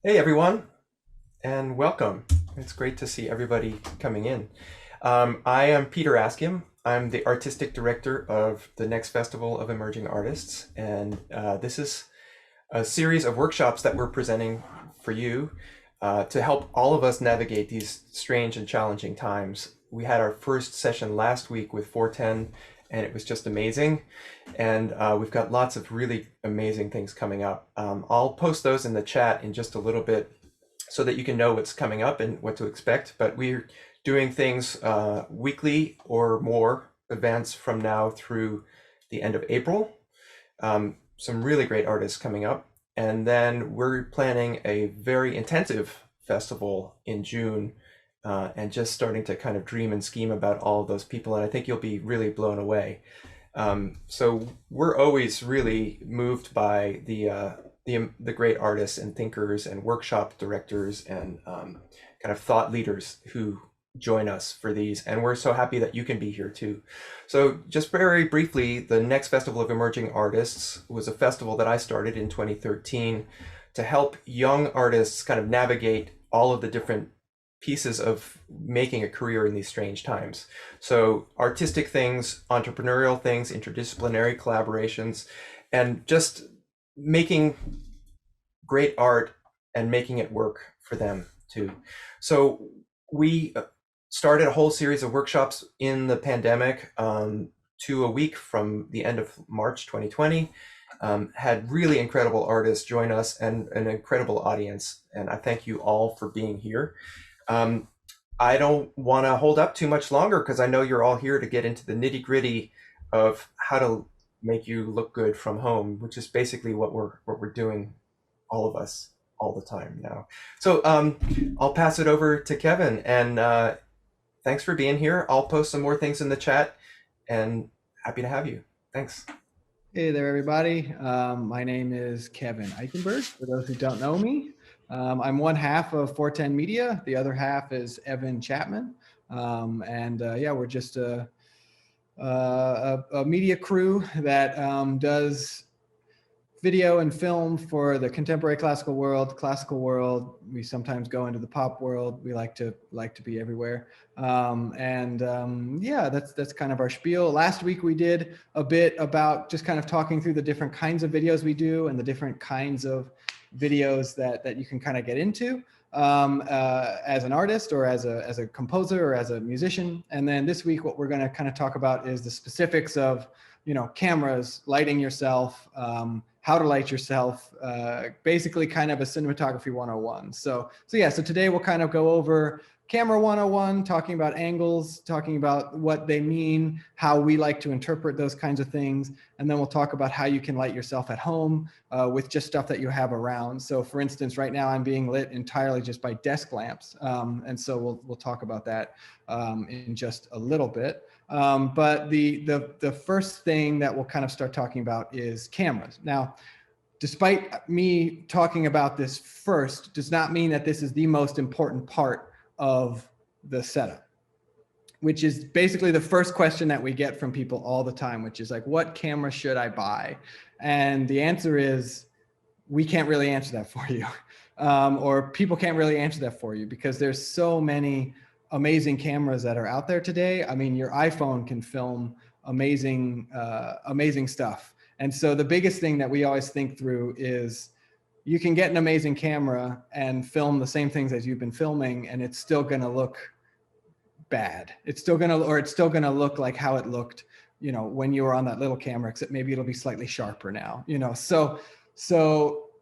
Hey everyone, and welcome. It's great to see everybody coming in. I am Peter Askim. I'm the artistic director of the next Festival of Emerging Artists, and this is a series of workshops that we're presenting for you to help all of us navigate these strange and challenging times. We had our first session last week with 410, and it was just amazing. And we've got lots of really amazing things coming up. I'll post those in the chat in just a little bit so that you can know what's coming up and what to expect. But we're doing things weekly or more events from now through the end of April. Some really great artists coming up. And then we're planning a very intensive festival in June and just starting to kind of dream and scheme about all of those people. And I think you'll be really blown away. So we're always really moved by the great artists and thinkers and workshop directors and kind of thought leaders who join us for these, and we're so happy that you can be here too. So just very briefly, the next Festival of Emerging Artists was a festival that I started in 2013 to help young artists kind of navigate all of the different pieces of making a career in these strange times. So artistic things, entrepreneurial things, interdisciplinary collaborations, and just making great art and making it work for them too. So we started a whole series of workshops in the pandemic, 2 a week from the end of March 2020. Had really incredible artists join us and an incredible audience. And I thank you all for being here. Um, I don't want to hold up too much longer because I know you're all here to get into the nitty gritty of how to make you look good from home, which is basically what we're doing, all of us, all the time now. So I'll pass it over to Kevin, and thanks for being here. I'll post some more things in the chat, and happy to have you. Thanks. Hey there, everybody. My name is Kevin Eichenberg, for those who don't know me. I'm one half of 410 Media. The other half is Evan Chapman. Yeah, we're just a media crew that does video and film for the contemporary classical world, classical world. We sometimes go into the pop world. We like to be everywhere. Yeah, that's kind of our spiel. Last week we did a bit about just kind of talking through the different kinds of videos we do and the different kinds of videos that you can kind of get into as an artist or as a composer or as a musician. And then this week, what we're going to kind of talk about is the specifics of, cameras, lighting yourself, how to light yourself, basically kind of a cinematography 101. So today we'll kind of go over camera 101, talking about angles, talking about what they mean, how we like to interpret those kinds of things. And then we'll talk about how you can light yourself at home with just stuff that you have around. So for instance, right now I'm being lit entirely just by desk lamps. And so we'll talk about that in just a little bit. But the first thing that we'll kind of start talking about is cameras. Now, despite me talking about this first, does not mean that this is the most important part of the setup, which is basically the first question that we get from people all the time, which is like, what camera should I buy? And the answer is, we can't really answer that for you. Or people can't really answer that for you because there's so many amazing cameras that are out there today. I mean, your iPhone can film amazing stuff. And so the biggest thing that we always think through is you can get an amazing camera and film the same things as you've been filming, and it's still going to look bad. It's still going to look like how it looked, when you were on that little camera, except maybe it'll be slightly sharper now, so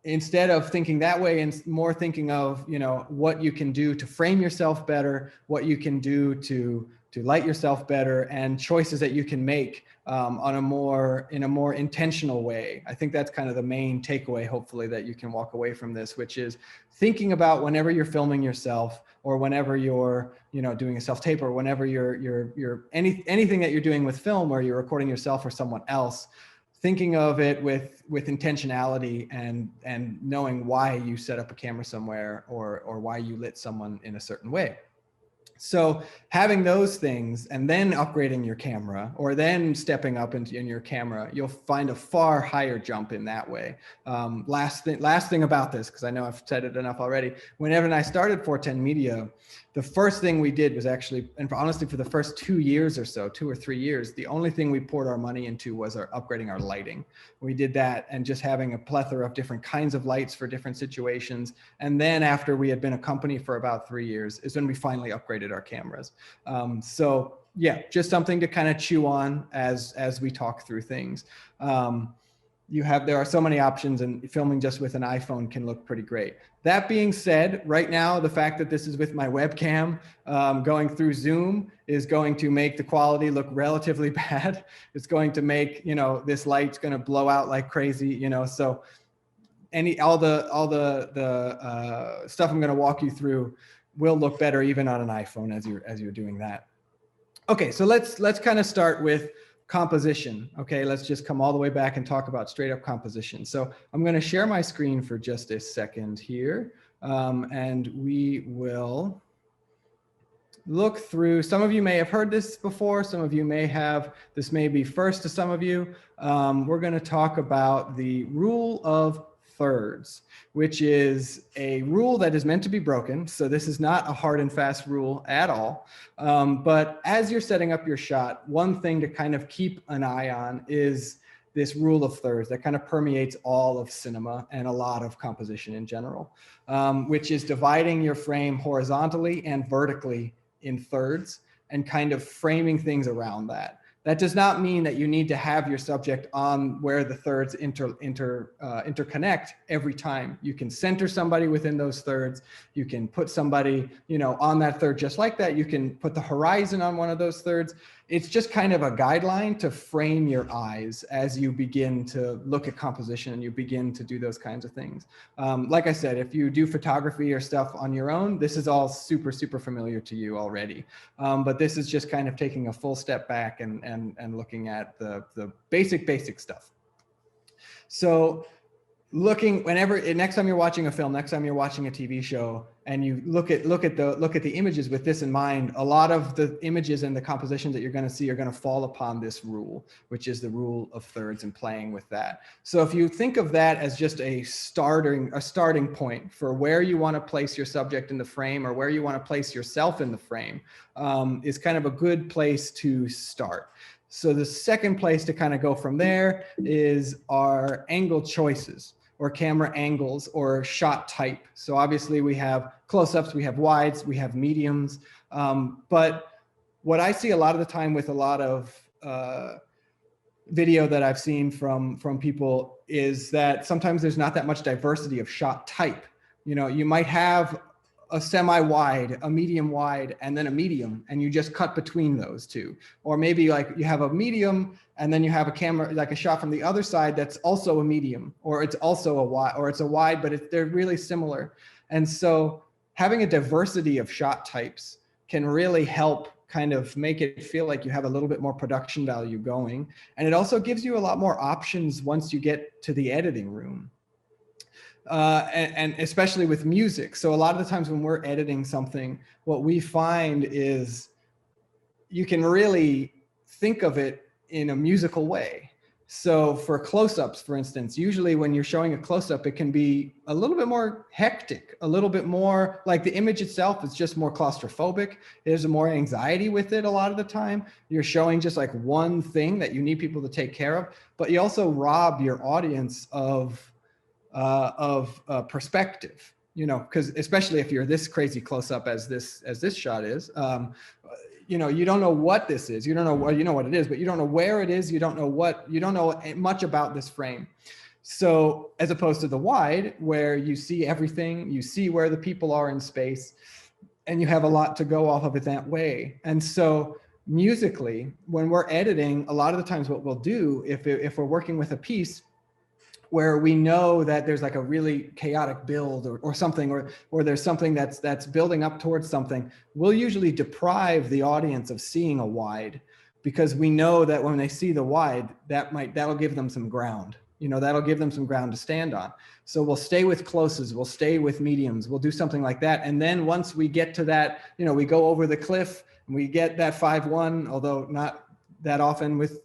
instead of thinking that way and more thinking of, what you can do to frame yourself better, what you can do to light yourself better, and choices that you can make in a more intentional way. I think that's kind of the main takeaway, hopefully, that you can walk away from this, which is thinking about whenever you're filming yourself or whenever you're, doing a self-tape or whenever you're anything that you're doing with film or you're recording yourself or someone else, thinking of it with intentionality and knowing why you set up a camera somewhere or why you lit someone in a certain way. So having those things and then upgrading your camera or then stepping up in your camera, you'll find a far higher jump in that way. Last thing about this, because I know I've said it enough already. Whenever I started 410 Media, the first thing we did was actually, and honestly, for the first 2 years or so, 2 or 3 years, the only thing we poured our money into was upgrading our lighting. We did that, and just having a plethora of different kinds of lights for different situations. And then after we had been a company for about 3 years is when we finally upgraded our cameras. So yeah, just something to kind of chew on as we talk through things. There are so many options, and filming just with an iPhone can look pretty great. That being said, right now, the fact that this is with my webcam going through Zoom is going to make the quality look relatively bad. It's going to make, this light's going to blow out like crazy, so all the stuff I'm going to walk you through will look better even on an iPhone as you're doing that. Okay, so let's kind of start with composition. Okay, let's just come all the way back and talk about straight up composition. So I'm going to share my screen for just a second here, and we will look through. Some of you may have heard this before. Some of you may have. This may be first to some of you. We're going to talk about the rule of thirds, which is a rule that is meant to be broken. So this is not a hard and fast rule at all. But as you're setting up your shot, one thing to kind of keep an eye on is this rule of thirds that kind of permeates all of cinema and a lot of composition in general, which is dividing your frame horizontally and vertically in thirds and kind of framing things around that. That does not mean that you need to have your subject on where the thirds interconnect every time. You can center somebody within those thirds. You can put somebody, on that third just like that. You can put the horizon on one of those thirds. It's just kind of a guideline to frame your eyes as you begin to look at composition and you begin to do those kinds of things. Like I said, if you do photography or stuff on your own, this is all super, super familiar to you already. But this is just kind of taking a full step back and looking at the basic stuff. So next time you're watching a film, next time you're watching a TV show, and you look at the images with this in mind, a lot of the images and the compositions that you're going to see are going to fall upon this rule, which is the rule of thirds, and playing with that. So if you think of that as just a starting point for where you want to place your subject in the frame or where you want to place yourself in the frame, is kind of a good place to start. So the second place to kind of go from there is our angle choices, or camera angles, or shot type. So obviously we have close-ups, we have wides, we have mediums. But what I see a lot of the time with a lot of video that I've seen from people is that sometimes there's not that much diversity of shot type. You might have a semi-wide, a medium wide, and then a medium, and you just cut between those two. Or maybe like you have a medium and then you have a camera, like a shot from the other side that's also a medium, or it's also a wide, or it's a wide, but they're really similar. And so having a diversity of shot types can really help kind of make it feel like you have a little bit more production value going. And it also gives you a lot more options once you get to the editing room. And especially with music. So a lot of the times when we're editing something, what we find is you can really think of it in a musical way. So for close-ups, for instance, usually when you're showing a close-up, it can be a little bit more hectic, a little bit more like the image itself is just more claustrophobic. There's more anxiety with it a lot of the time. You're showing just like one thing that you need people to take care of, but you also rob your audience of perspective, because especially if you're this crazy close up as this shot is, you don't know what this is. You don't know what, what it is, but you don't know where it is. You don't know much about this frame. So as opposed to the wide, where you see everything, you see where the people are in space, and you have a lot to go off of it that way. And so musically, when we're editing, a lot of the times what we'll do, if we're working with a piece where we know that there's like a really chaotic build or something, or there's something that's building up towards something, we'll usually deprive the audience of seeing a wide, because we know that when they see the wide, that'll give them some ground. That'll give them some ground to stand on. So we'll stay with closes, we'll stay with mediums, we'll do something like that. And then once we get to that, we go over the cliff and we get that 5-1, although not that often with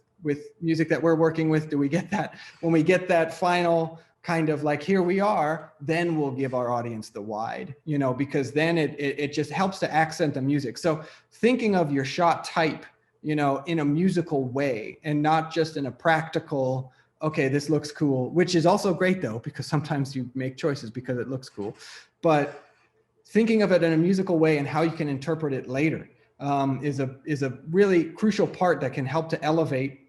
music that we're working with do we get that. When we get that final kind of like, here we are, then we'll give our audience the wide, because then it just helps to accent the music. So thinking of your shot type, in a musical way and not just in a practical, okay, this looks cool, which is also great though, because sometimes you make choices because it looks cool. But thinking of it in a musical way and how you can interpret it later is a really crucial part that can help to elevate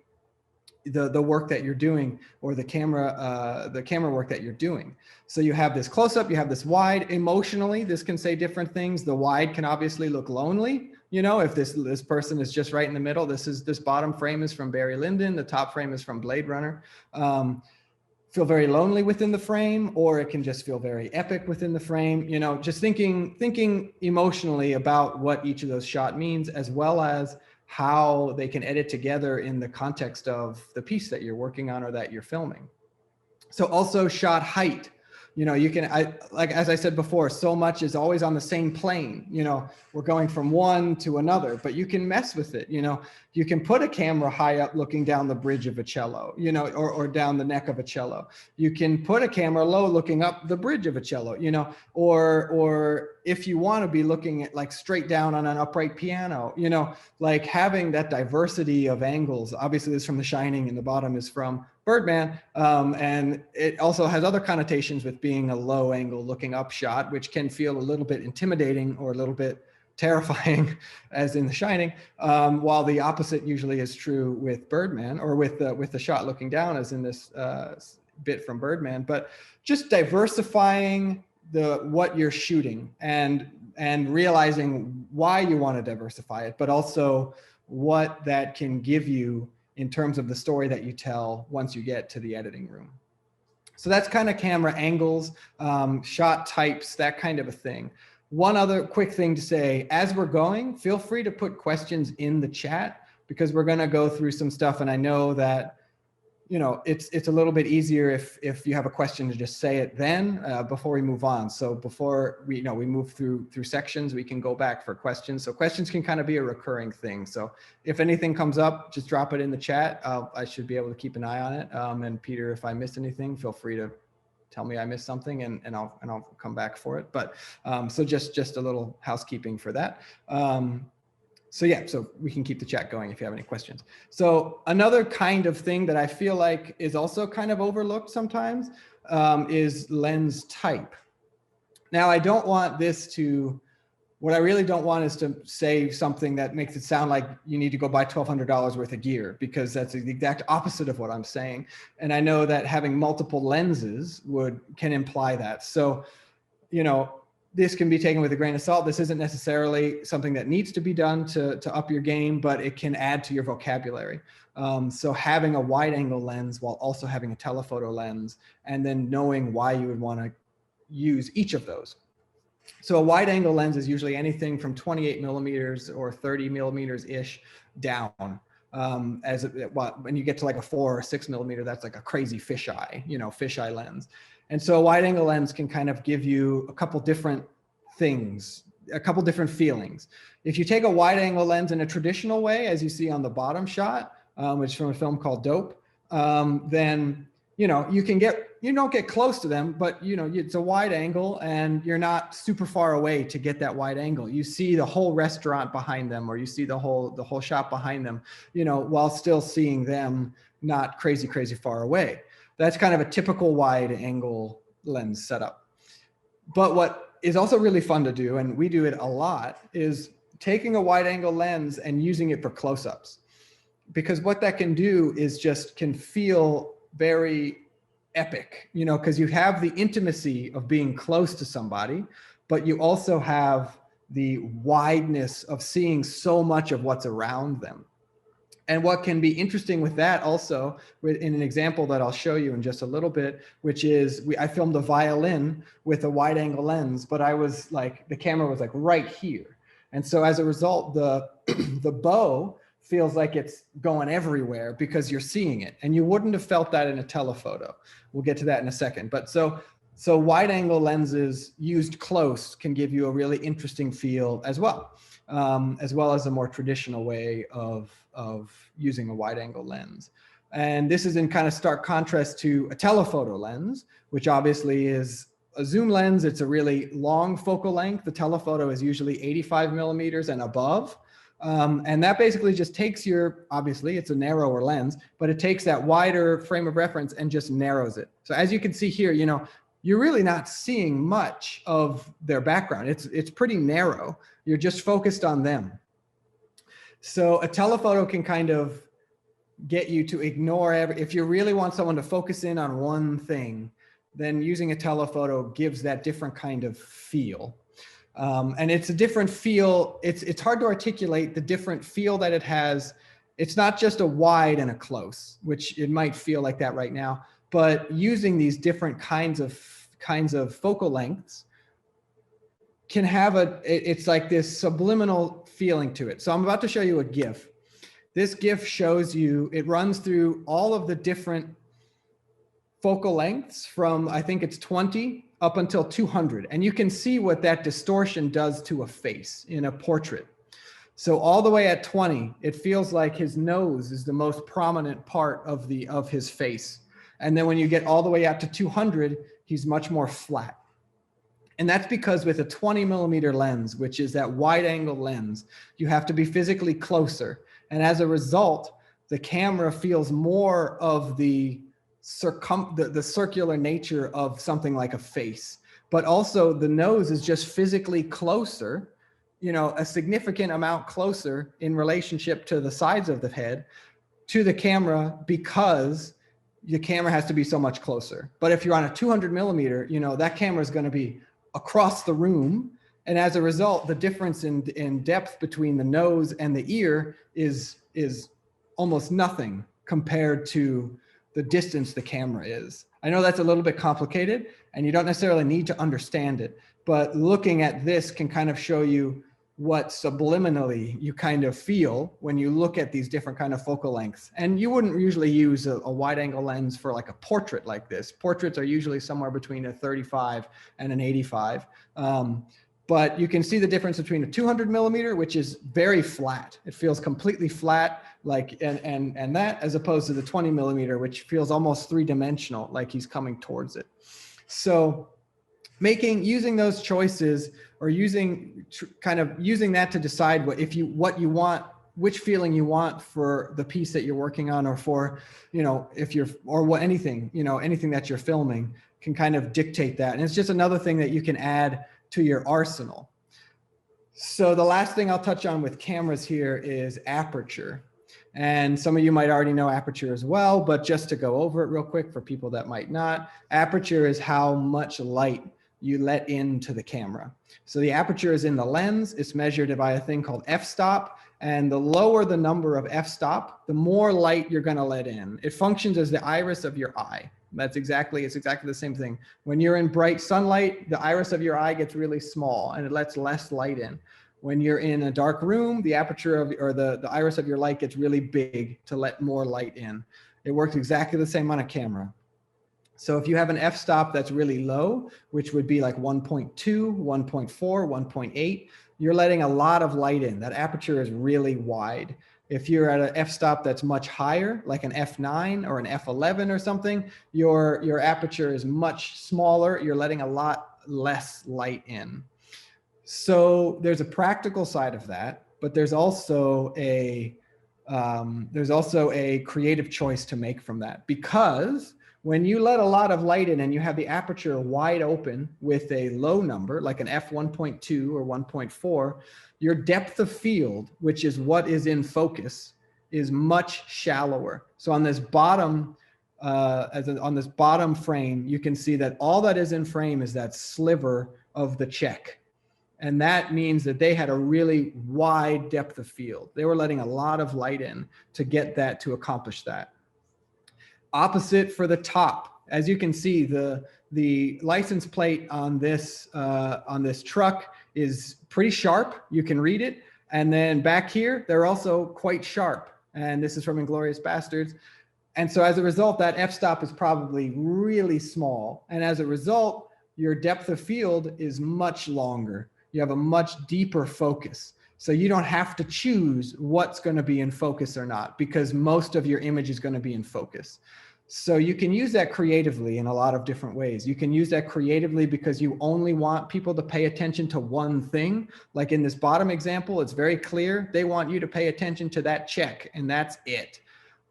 the work that you're doing, or the camera work that you're doing. So you have this close up, you have this wide. Emotionally, this can say different things. The wide can obviously look lonely. If this person is just right in the middle. This bottom frame is from Barry Lyndon. The top frame is from Blade Runner. Feel very lonely within the frame, or it can just feel very epic within the frame. Just thinking emotionally about what each of those shot means, as well as how they can edit together in the context of the piece that you're working on or that you're filming. So also shot height. You can, like, as I said before, so much is always on the same plane. We're going from one to another, but you can mess with it. You can put a camera high up looking down the bridge of a cello, or down the neck of a cello. You can put a camera low looking up the bridge of a cello, or if you want to be looking at like straight down on an upright piano, like having that diversity of angles. Obviously this is from The Shining and the bottom is from Birdman. And it also has other connotations with being a low angle looking up shot, which can feel a little bit intimidating or a little bit terrifying as in The Shining, while the opposite usually is true with Birdman, or with the shot looking down as in this bit from Birdman. But just diversifying what you're shooting and realizing why you want to diversify it, but also what that can give you in terms of the story that you tell once you get to the editing room. So that's kind of camera angles, shot types, that kind of a thing. One other quick thing to say, as we're going, feel free to put questions in the chat, because we're going to go through some stuff. And I know that, it's a little bit easier if you have a question to just say it then before we move on. So before we move through sections, we can go back for questions. So questions can kind of be a recurring thing. So if anything comes up, just drop it in the chat. I should be able to keep an eye on it. And Peter, if I missed anything, feel free to tell me I missed something and I'll come back for it. But so just a little housekeeping for that. So yeah, so we can keep the chat going if you have any questions. So another kind of thing that I feel like is also kind of overlooked sometimes is lens type. Now, I don't want this to, what I really don't want is to say something that makes it sound like you need to go buy $1,200 worth of gear, because that's the exact opposite of what I'm saying. And I know that having multiple lenses can imply that. So, this can be taken with a grain of salt. This isn't necessarily something that needs to be done to up your game, but it can add to your vocabulary. So having a wide angle lens while also having a telephoto lens, and then knowing why you would want to use each of those. So a wide angle lens is usually anything from 28 millimeters or 30 millimeters ish down. When you get to like a 4 or 6 millimeter, that's like a crazy fisheye lens. And so a wide angle lens can kind of give you a couple different things, a couple different feelings. If you take a wide angle lens in a traditional way, as you see on the bottom shot, which is from a film called Dope, then, you don't get close to them, but it's a wide angle and you're not super far away to get that wide angle. You see the whole restaurant behind them, or you see the whole shop behind them, while still seeing them not crazy far away. That's kind of a typical wide angle lens setup. But what is also really fun to do, and we do it a lot, is taking a wide angle lens and using it for close-ups. Because what that can do is can feel very epic, because you have the intimacy of being close to somebody, but you also have the wideness of seeing so much of what's around them. And what can be interesting with that also, in an example that I'll show you in just a little bit, which is I filmed a violin with a wide angle lens, but the camera was like right here. And so as a result, the bow feels like it's going everywhere because you're seeing it. And you wouldn't have felt that in a telephoto. We'll get to that in a second. But so wide angle lenses used close can give you a really interesting feel as well as a more traditional way of using a wide angle lens. And this is in kind of stark contrast to a telephoto lens, which obviously is a zoom lens. It's a really long focal length. The telephoto is usually 85 millimeters and above. And that basically just takes obviously it's a narrower lens, but it takes that wider frame of reference and just narrows it. So as you can see here, you're really not seeing much of their background. It's pretty narrow. You're just focused on them. So a telephoto can kind of get you to ignore if you really want someone to focus in on one thing, then using a telephoto gives that different kind of feel. And it's a different feel. It's hard to articulate the different feel that it has. It's not just a wide and a close, which it might feel like that right now, but using these different kinds of focal lengths can have it's like this subliminal feeling to it. So I'm about to show you a GIF. This GIF shows you, it runs through all of the different focal lengths from, I think it's 20 up until 200. And you can see what that distortion does to a face in a portrait. So all the way at 20, it feels like his nose is the most prominent part of his face. And then when you get all the way out to 200, he's much more flat. And that's because with a 20 millimeter lens, which is that wide angle lens, you have to be physically closer. And as a result, the camera feels more of the circular nature of something like a face, but also the nose is just physically closer, a significant amount closer in relationship to the sides of the head to the camera, because the camera has to be so much closer. But if you're on a 200 millimeter, that camera is going to be across the room. And as a result, the difference in depth between the nose and the ear is almost nothing compared to the distance the camera is. I know that's a little bit complicated and you don't necessarily need to understand it, but looking at this can kind of show you what subliminally you kind of feel when you look at these different kind of focal lengths. And you wouldn't usually use a wide angle lens for like a portrait like this. Portraits are usually somewhere between a 35 and an 85. But you can see the difference between a 200 millimeter, which is very flat. It feels completely flat, and that, as opposed to the 20 millimeter, which feels almost three-dimensional, like he's coming towards it. So using those choices, or using that to decide what you want, which feeling you want for the piece that you're working on, or for, anything that you're filming, can kind of dictate that. And it's just another thing that you can add to your arsenal. So the last thing I'll touch on with cameras here is aperture. And some of you might already know aperture as well, but just to go over it real quick for people that might not, aperture is how much light you let into the camera. So the aperture is in the lens. It's measured by a thing called f-stop. And the lower the number of f-stop, the more light you're going to let in. It functions as the iris of your eye. It's exactly the same thing. When you're in bright sunlight, the iris of your eye gets really small and it lets less light in. When you're in a dark room, the aperture the iris of your light gets really big to let more light in. It works exactly the same on a camera. So if you have an f-stop that's really low, which would be like 1.2, 1.4, 1.8, you're letting a lot of light in. That aperture is really wide. If you're at an f-stop that's much higher, like an f9 or an f11 or something, your aperture is much smaller. You're letting a lot less light in. So there's a practical side of that, but there's also a creative choice to make from that, because when you let a lot of light in and you have the aperture wide open with a low number, like an f1.2 or 1.4, your depth of field, which is what is in focus, is much shallower. So on this bottom, on this bottom frame, you can see that all that is in frame is that sliver of the check. And that means that they had a really wide depth of field. They were letting a lot of light in to get that, to accomplish that. Opposite for the top. As you can see, the license plate on this truck is pretty sharp. You can read it. And then back here, they're also quite sharp. And this is from Inglourious Bastards. And so as a result, that f-stop is probably really small. And as a result, your depth of field is much longer. You have a much deeper focus. So you don't have to choose what's going to be in focus or not, because most of your image is going to be in focus. So you can use that creatively in a lot of different ways. You can use that creatively because you only want people to pay attention to one thing. Like in this bottom example, it's very clear. They want you to pay attention to that check, and that's it.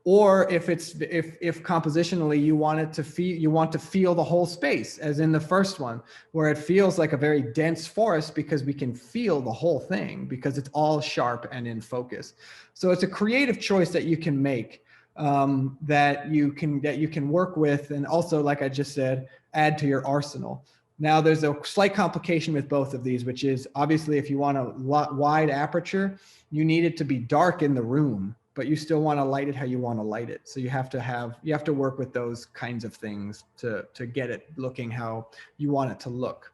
Or if compositionally you want to feel the whole space, as in the first one, where it feels like a very dense forest because we can feel the whole thing because it's all sharp and in focus. So it's a creative choice that you can make, that you can work with, and also, like I just said, add to your arsenal. Now, there's a slight complication with both of these, which is obviously if you want a wide aperture, you need it to be dark in the room, but you still want to light it how you want to light it. So you have to work with those kinds of things to get it looking how you want it to look.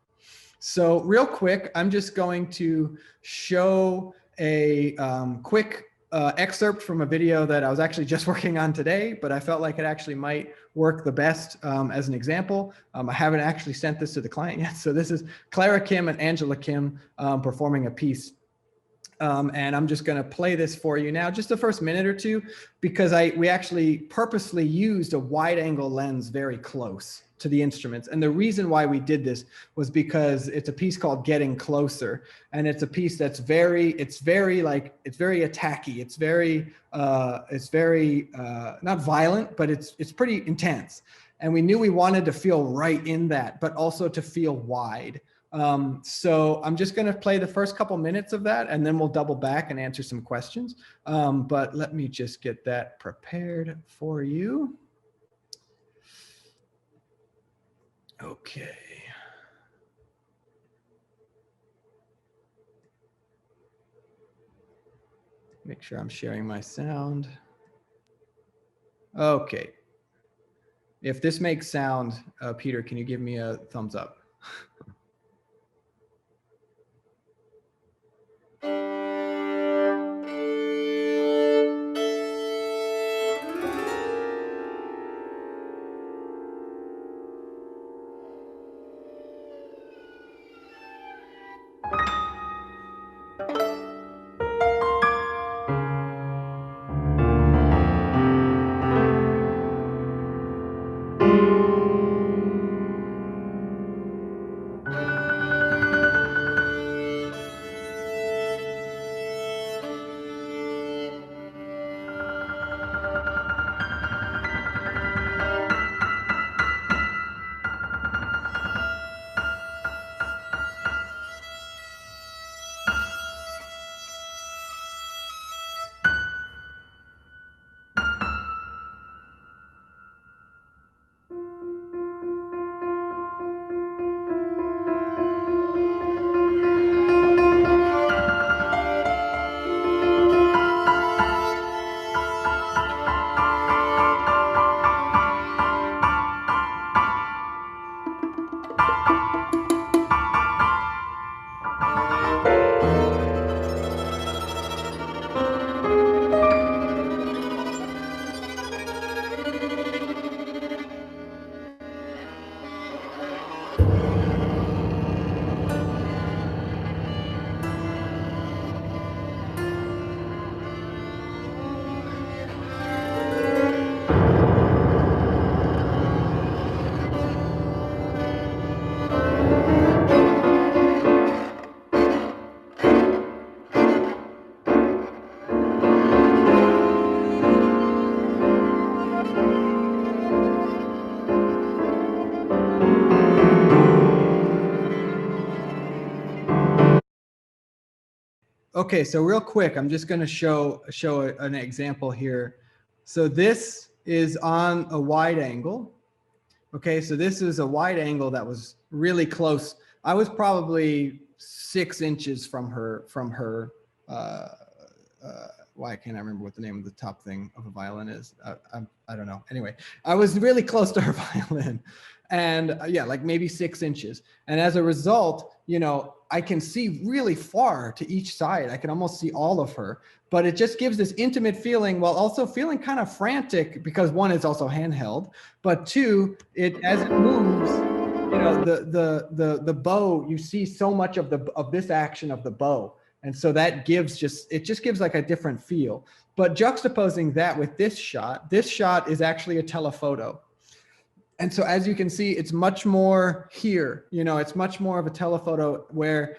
So real quick, I'm just going to show a quick excerpt from a video that I was actually just working on today, but I felt like it actually might work the best as an example. I haven't actually sent this to the client yet. So this is Clara Kim and Angela Kim performing a piece. And I'm just going to play this for you now, just the first minute or two, because we actually purposely used a wide angle lens very close to the instruments. And the reason why we did this was because it's a piece called Getting Closer. And it's a piece that's very attacky. It's very not violent, but it's pretty intense. And we knew we wanted to feel right in that, but also to feel wide. So I'm just going to play the first couple minutes of that, and then we'll double back and answer some questions. But let me just get that prepared for you. Okay. Make sure I'm sharing my sound. Okay. If this makes sound, Peter, can you give me a thumbs up? Okay, so real quick, I'm just going to show an example here. So this is on a wide angle. Okay, so this is a wide angle that was really close. I was probably 6 inches from her. Why can't I remember what the name of the top thing of a violin is? I don't know. Anyway, I was really close to her violin, and yeah, like maybe 6 inches. And as a result, I can see really far to each side. I can almost see all of her, but it just gives this intimate feeling while also feeling kind of frantic because one, it's also handheld, but two, as it moves, the bow, you see so much of this action of the bow. And so that just gives like a different feel. But juxtaposing that with this shot is actually a telephoto. And so as you can see, it's much more here, it's much more of a telephoto where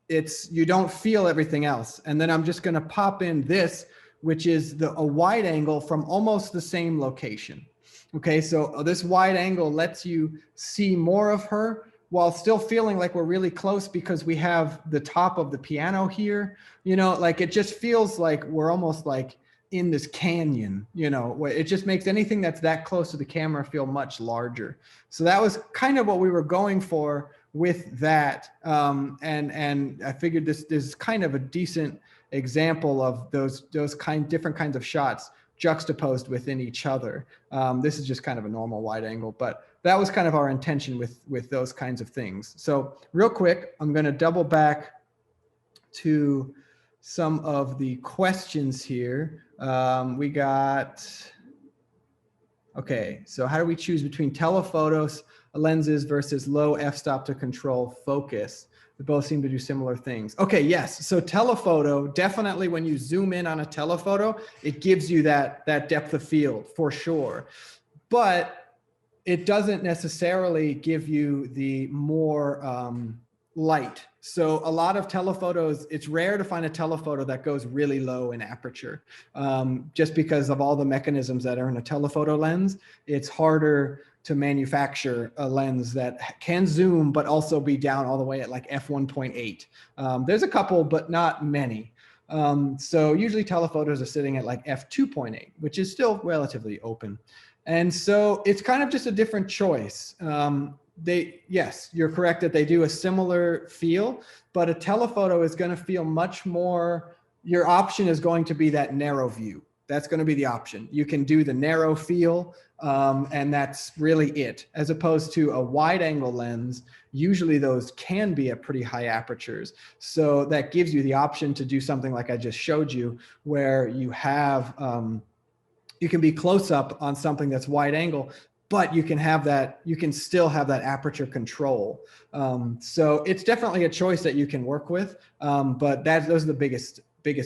you don't feel everything else. And then I'm just going to pop in this, which is a wide angle from almost the same location. Okay, so this wide angle lets you see more of her while still feeling like we're really close because we have the top of the piano here, like it just feels like we're almost like in this canyon, it just makes anything that's that close to the camera feel much larger. So that was kind of what we were going for with that. And I figured this is kind of a decent example of those different kinds of shots juxtaposed within each other. This is just kind of a normal wide angle, but that was kind of our intention with those kinds of things. So real quick, I'm going to double back to some of the questions here. We got, okay, so how do we choose between telephotos lenses versus low f-stop to control focus? They both seem to do similar things. Okay, yes. So telephoto, definitely when you zoom in on a telephoto, it gives you that depth of field for sure. But it doesn't necessarily give you the more light. So a lot of telephotos, it's rare to find a telephoto that goes really low in aperture, just because of all the mechanisms that are in a telephoto lens. It's harder to manufacture a lens that can zoom, but also be down all the way at like f1.8. There's a couple, but not many. So usually telephotos are sitting at like f2.8, which is still relatively open. And so it's kind of just a different choice. Yes, you're correct that they do a similar feel, but a telephoto is going to feel much more, your option is going to be that narrow view. That's going to be the option. You can do the narrow feel, and that's really it. As opposed to a wide angle lens, usually those can be at pretty high apertures. So that gives you the option to do something like I just showed you, where you have, you can be close up on something that's wide angle, but you can still have that aperture control. So it's definitely a choice that you can work with, but those are the biggest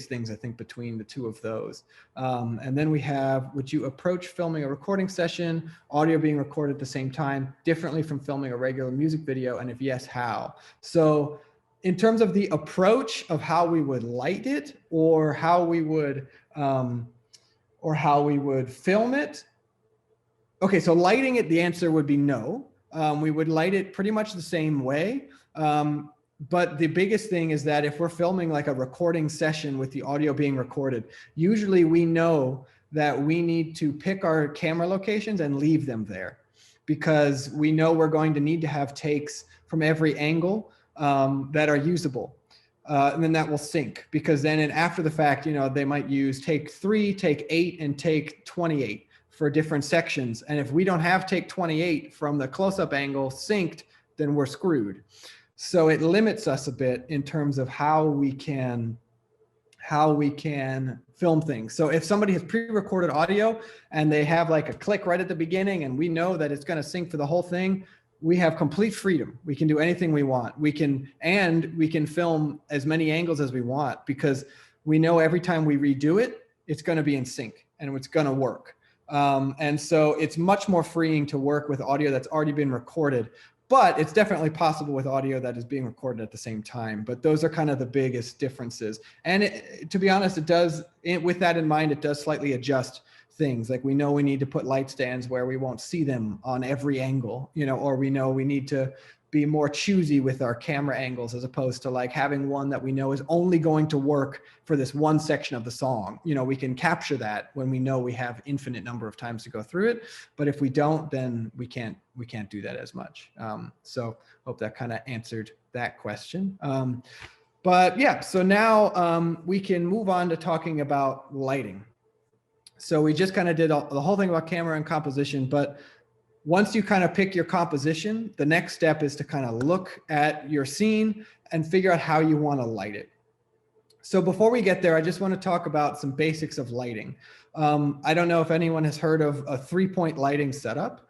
things I think between the two of those. And then we have, would you approach filming a recording session, audio being recorded at the same time, differently from filming a regular music video? And if yes, how? So in terms of the approach of how we would light it or how we would film it. Okay, so lighting it, the answer would be no. We would light it pretty much the same way. But the biggest thing is that if we're filming like a recording session with the audio being recorded, usually we know that we need to pick our camera locations and leave them there because we know we're going to need to have takes from every angle that are usable. And then that will sync because then after the fact, they might use take 3, take 8, and take 28 for different sections. And if we don't have take 28 from the close-up angle synced, then we're screwed. So it limits us a bit in terms of how we can film things. So if somebody has pre-recorded audio and they have like a click right at the beginning and we know that it's going to sync for the whole thing, we have complete freedom. We can do anything we want. We can film as many angles as we want because we know every time we redo it, it's going to be in sync and it's going to work. And so it's much more freeing to work with audio that's already been recorded, but it's definitely possible with audio that is being recorded at the same time. But those are kind of the biggest differences. And to be honest, with that in mind, it does slightly adjust things. Like we know we need to put light stands where we won't see them on every angle, or we know we need to be more choosy with our camera angles as opposed to like having one that we know is only going to work for this one section of the song. We can capture that when we know we have infinite number of times to go through it. But if we don't, then we can't do that as much. So hope that kind of answered that question. But yeah, so now we can move on to talking about lighting. So we just kind of did the whole thing about camera and composition, but Once you kind of pick your composition, the next step is to kind of look at your scene and figure out how you want to light it. So before we get there, I just want to talk about some basics of lighting. I don't know if anyone has heard of a 3-point lighting setup,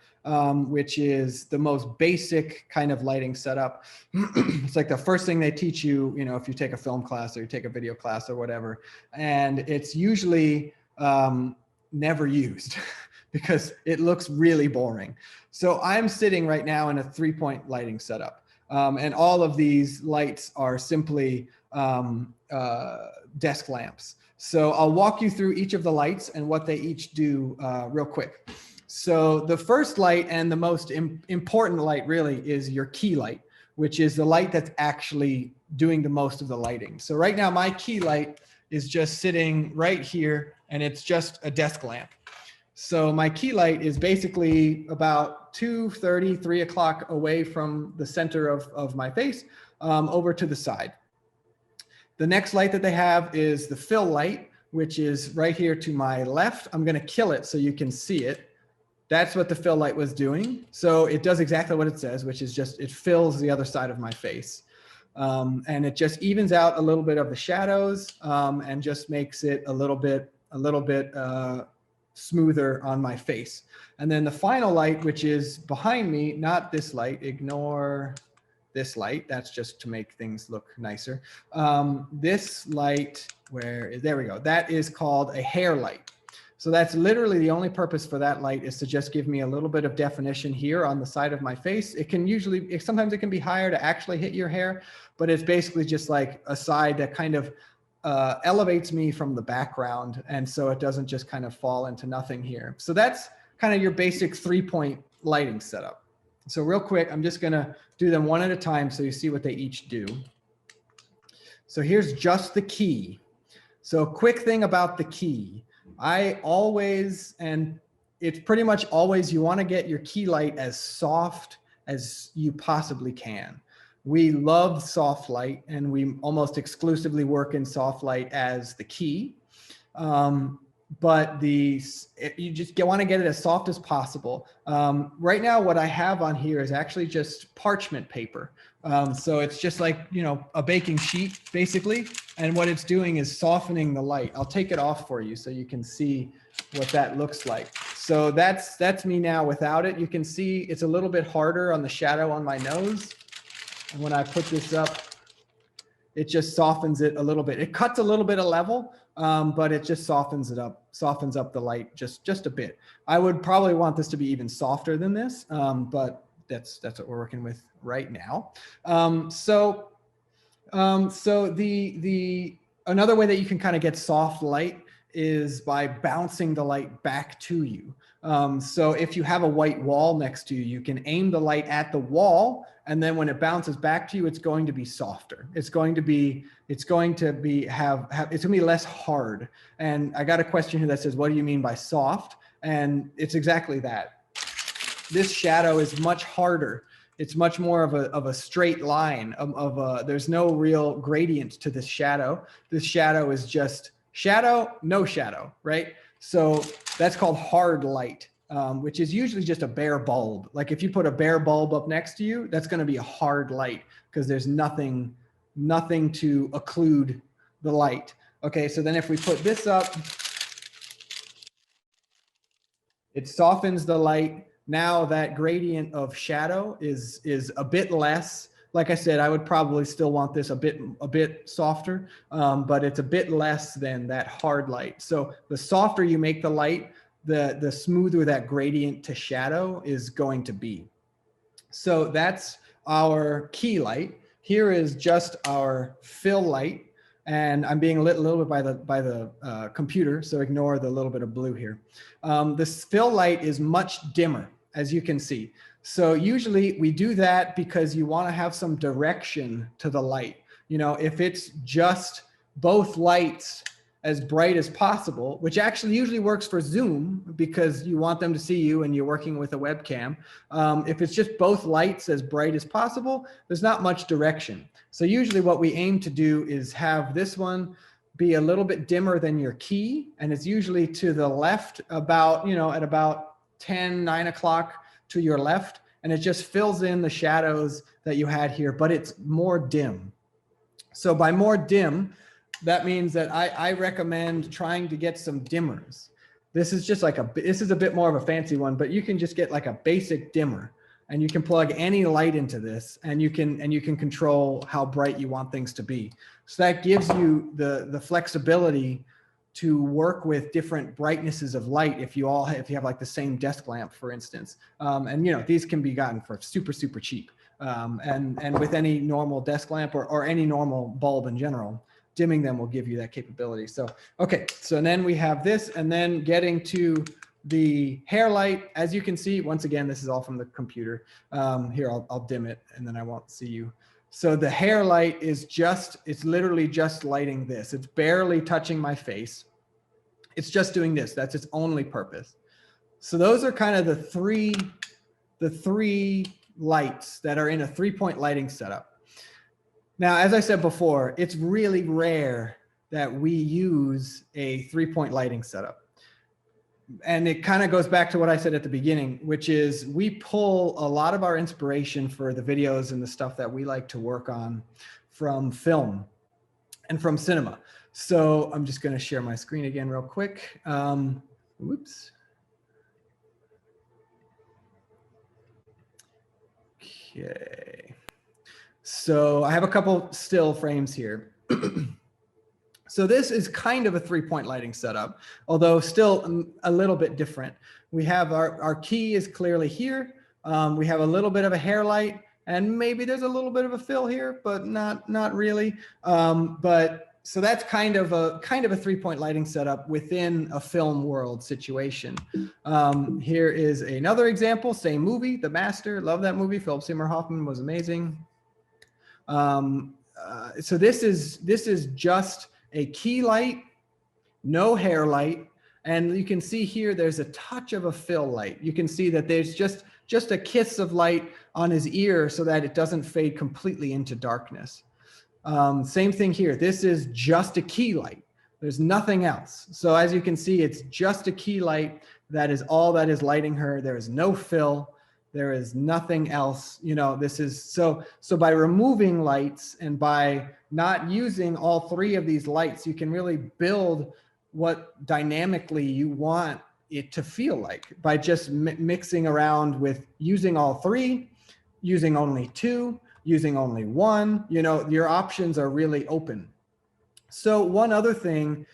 which is the most basic kind of lighting setup. It's like the first thing they teach you, you know, if you take a film class or you take a video class or whatever, and it's usually never used because it looks really boring. So I'm sitting right now in a 3-point lighting setup. And all of these lights are simply desk lamps. So I'll walk you through each of the lights and what they each do real quick. So the first light and the most important light really is your key light, which is the light that's actually doing the most of the lighting. So right now my key light is just sitting right here and it's just a desk lamp. So my key light is basically about 2:30, 3 o'clock away from the center of my face over to the side. The next light that they have is the fill light, which is right here to my left. I'm going to kill it so you can see it. That's what the fill light was doing. So it does exactly what it says, which is just, it fills the other side of my face. And it just evens out a little bit of the shadows and just makes it a little bit smoother on my face. And then the final light, which is behind me, not this light, ignore this light. That's just to make things look nicer. This light, there we go. That is called a hair light. So that's literally the only purpose for that light is to just give me a little bit of definition here on the side of my face. It can usually, sometimes it can be higher to actually hit your hair, but it's basically just like a side that kind of elevates me from the background. And so it doesn't just kind of fall into nothing here. So that's kind of your basic 3-point lighting setup. So real quick, I'm just gonna do them one at a time so you see what they each do. So here's just the key. So quick thing about the key. I always, and it's pretty much always, you wanna get your key light as soft as you possibly can. We love soft light and we almost exclusively work in soft light as the key. But you just want to get it as soft as possible. Right now, what I have on here is actually just parchment paper. So it's just like, you know, a baking sheet basically. And what it's doing is softening the light. I'll take it off for you so you can see what that looks like. So that's me now without it. You can see it's a little bit harder on the shadow on my nose. And when I put this up, it just softens it a little bit. It cuts a little bit of level, but it just softens up the light just a bit. I would probably want this to be even softer than this, but that's what we're working with right now. So another way that you can kind of get soft light is by bouncing the light back to you. So if you have a white wall next to you, you can aim the light at the wall, and then when it bounces back to you, it's going to be softer. It's going to be less hard. And I got a question here that says, what do you mean by soft? And it's exactly that. This shadow is much harder. It's much more of a straight line there's no real gradient to this shadow. This shadow is just shadow, no shadow, right? So that's called hard light, which is usually just a bare bulb. Like if you put a bare bulb up next to you, that's going to be a hard light because there's nothing to occlude the light. Okay, so then if we put this up, it softens the light. Now that gradient of shadow is a bit less. Like I said, I would probably still want this a bit softer, but it's a bit less than that hard light. So the softer you make the light, the smoother that gradient to shadow is going to be. So that's our key light. Here is just our fill light, and I'm being lit a little bit by the computer, so ignore the little bit of blue here. This fill light is much dimmer, as you can see. So usually we do that because you want to have some direction to the light. You know, if it's just both lights as bright as possible, which actually usually works for Zoom because you want them to see you and you're working with a webcam. If it's just both lights as bright as possible, there's not much direction. So usually what we aim to do is have this one be a little bit dimmer than your key. And it's usually to the left about, you know, at about 9 o'clock to your left, and it just fills in the shadows that you had here, but it's more dim. So by more dim, that means that I recommend trying to get some dimmers. This is just like this is a bit more of a fancy one, but you can just get like a basic dimmer, and you can plug any light into this, and you can control how bright you want things to be. So that gives you the flexibility to work with different brightnesses of light if you have like the same desk lamp, for instance. And these can be gotten for super cheap. And with any normal desk lamp or any normal bulb in general, dimming them will give you that capability. So, okay, so then we have this, and then getting to the hair light. As you can see, once again, this is all from the computer. Here, I'll dim it, and then I won't see you. So the hair light is it's literally just lighting this. It's barely touching my face. It's just doing this. That's its only purpose. So those are kind of the three lights that are in a 3-point lighting setup. Now, as I said before, it's really rare that we use a 3-point lighting setup. And it kind of goes back to what I said at the beginning, which is we pull a lot of our inspiration for the videos and the stuff that we like to work on from film and from cinema. So I'm just going to share my screen again real quick. Whoops. Okay. So I have a couple still frames here. So this is kind of a 3-point lighting setup, although still a little bit different. We have our key is clearly here. We have a little bit of a hair light, and maybe there's a little bit of a fill here, but not really. So that's kind of a 3-point lighting setup within a film world situation. Here is another example, same movie, The Master. Love that movie. Philip Seymour Hoffman was amazing. So this is just a key light, no hair light, and you can see here there's a touch of a fill light. You can see that there's just a kiss of light on his ear so that it doesn't fade completely into darkness. Same thing here. This is just a key light. There's nothing else. So as you can see, it's just a key light. That is all that is lighting her. There is no fill. There is nothing else. This is so by removing lights and by not using all 3 of these lights, you can really build what dynamically you want it to feel like by just mixing around with using all 3, using only 2, using only 1. Your options are really open. So one other thing,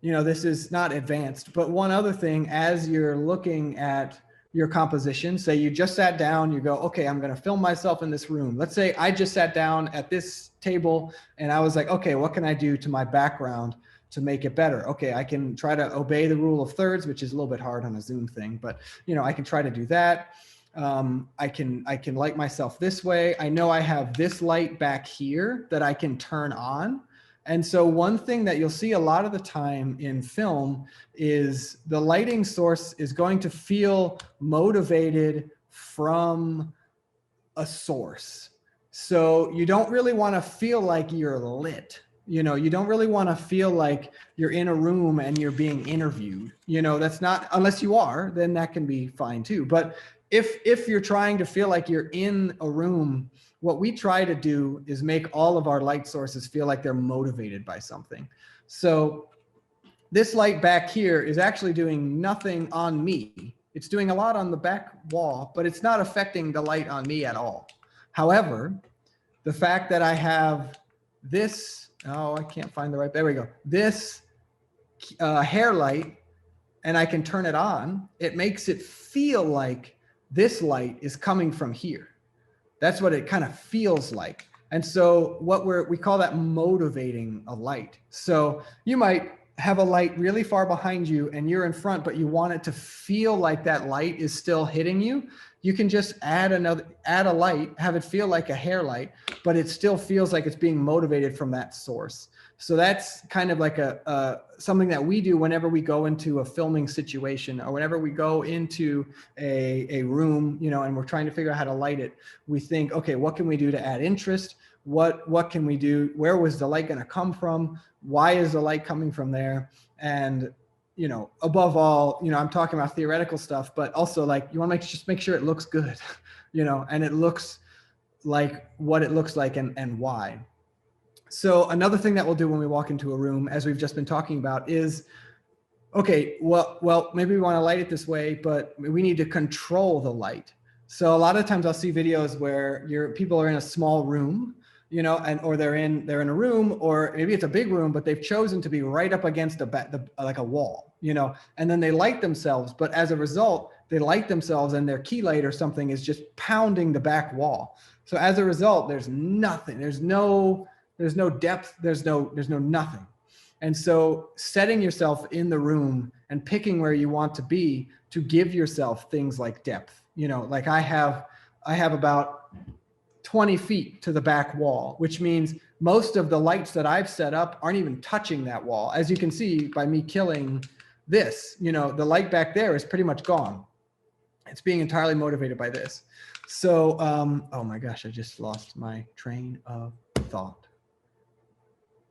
this is not advanced, but one other thing, as you're looking at your composition, say you just sat down, you go, okay, I'm going to film myself in this room. Let's say I just sat down at this table and I was like, okay, what can I do to my background to make it better? Okay, I can try to obey the rule of thirds, which is a little bit hard on a Zoom thing, but I can try to do that. I can light myself this way. I know I have this light back here that I can turn on. And so one thing that you'll see a lot of the time in film is the lighting source is going to feel motivated from a source. So you don't really want to feel like you're lit. You don't really want to feel like you're in a room and you're being interviewed. That's not, unless you are, then that can be fine too. But if you're trying to feel like you're in a room, what we try to do is make all of our light sources feel like they're motivated by something. So this light back here is actually doing nothing on me. It's doing a lot on the back wall, but it's not affecting the light on me at all. However, the fact that I have this, I can't find the right, there we go. This hair light, and I can turn it on, it makes it feel like this light is coming from here. That's what it kind of feels like. And so we call that motivating a light. So you might have a light really far behind you and you're in front, but you want it to feel like that light is still hitting you. You can just add a light, have it feel like a hair light, but it still feels like it's being motivated from that source. So that's kind of like something that we do whenever we go into a filming situation or whenever we go into a room, and we're trying to figure out how to light it. We think, okay, what can we do to add interest? What can we do? Where was the light going to come from? Why is the light coming from there? And above all, I'm talking about theoretical stuff, but also like you want to just make sure it looks good, and it looks like what it looks like and why. So another thing that we'll do when we walk into a room, as we've just been talking about, is, okay, well, maybe we want to light it this way, but we need to control the light. So a lot of times I'll see videos where people are in a small room, or they're in a room, or maybe it's a big room, but they've chosen to be right up against like a wall, and then they light themselves. But as a result, they light themselves and their key light or something is just pounding the back wall. So as a result, there's nothing, there's no depth, there's no nothing. And so setting yourself in the room and picking where you want to be to give yourself things like depth, like I have about 20 feet to the back wall, which means most of the lights that I've set up aren't even touching that wall. As you can see by me killing this, the light back there is pretty much gone. It's being entirely motivated by this. So, oh my gosh, I just lost my train of thought.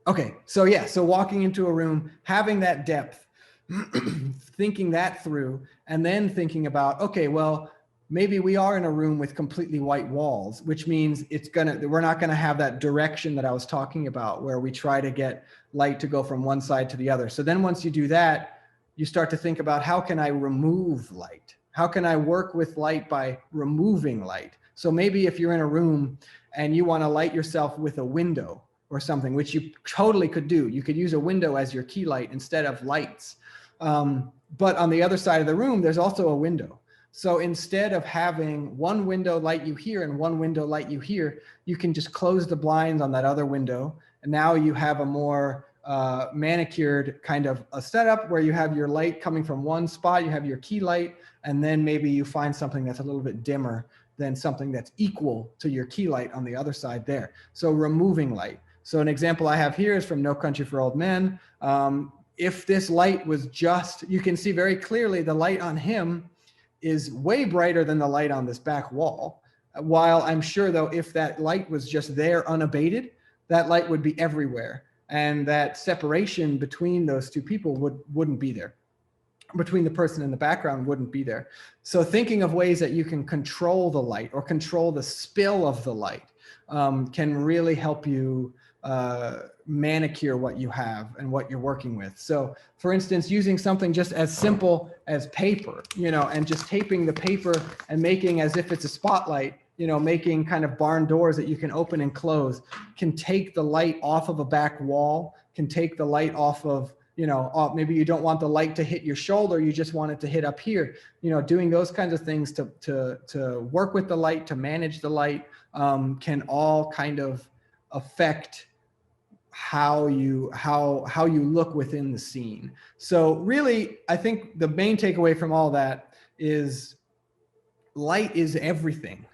Okay, so walking into a room, having that depth, thinking that through, and then thinking about, okay, well, maybe we are in a room with completely white walls, which means we're not gonna have that direction that I was talking about, where we try to get light to go from one side to the other. So then once you do that, you start to think about, how can I remove light? How can I work with light by removing light? So maybe if you're in a room and you wanna light yourself with a window, or something, which you totally could do. You could use a window as your key light instead of lights. But on the other side of the room, there's also a window. So instead of having one window light you here and one window light you here, you can just close the blinds on that other window. And now you have a more manicured kind of a setup where you have your light coming from one spot, you have your key light, and then maybe you find something that's a little bit dimmer than something that's equal to your key light on the other side there. So removing light. So an example I have here is from No Country for Old Men. If this light was just, you can see very clearly the light on him is way brighter than the light on this back wall. While I'm sure though, if that light was just there unabated, that light would be everywhere. And that separation between those two people wouldn't be there. Between the person in the background wouldn't be there. So thinking of ways that you can control the light or control the spill of the light can really help you manicure what you have and what you're working with. So for instance, using something just as simple as paper, and just taping the paper and making as if it's a spotlight, making kind of barn doors that you can open and close, can take the light off of a back wall, can take the light off of, maybe you don't want the light to hit your shoulder, you just want it to hit up here, doing those kinds of things to work with the light, to manage the light, can all kind of affect how you look within the scene. So really, I think the main takeaway from all that is light is everything.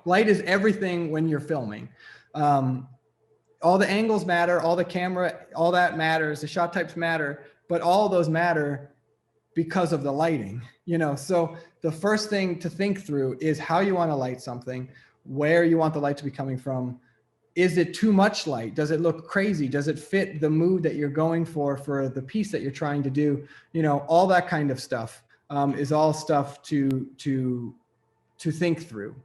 Light is everything when you're filming. All the angles matter, all the camera, all that matters, the shot types matter, but all of those matter because of the lighting. So the first thing to think through is how you want to light something, where you want the light to be coming from. Is it too much light? Does it look crazy? Does it fit the mood that you're going for the piece that you're trying to do? All that kind of stuff is all stuff to think through.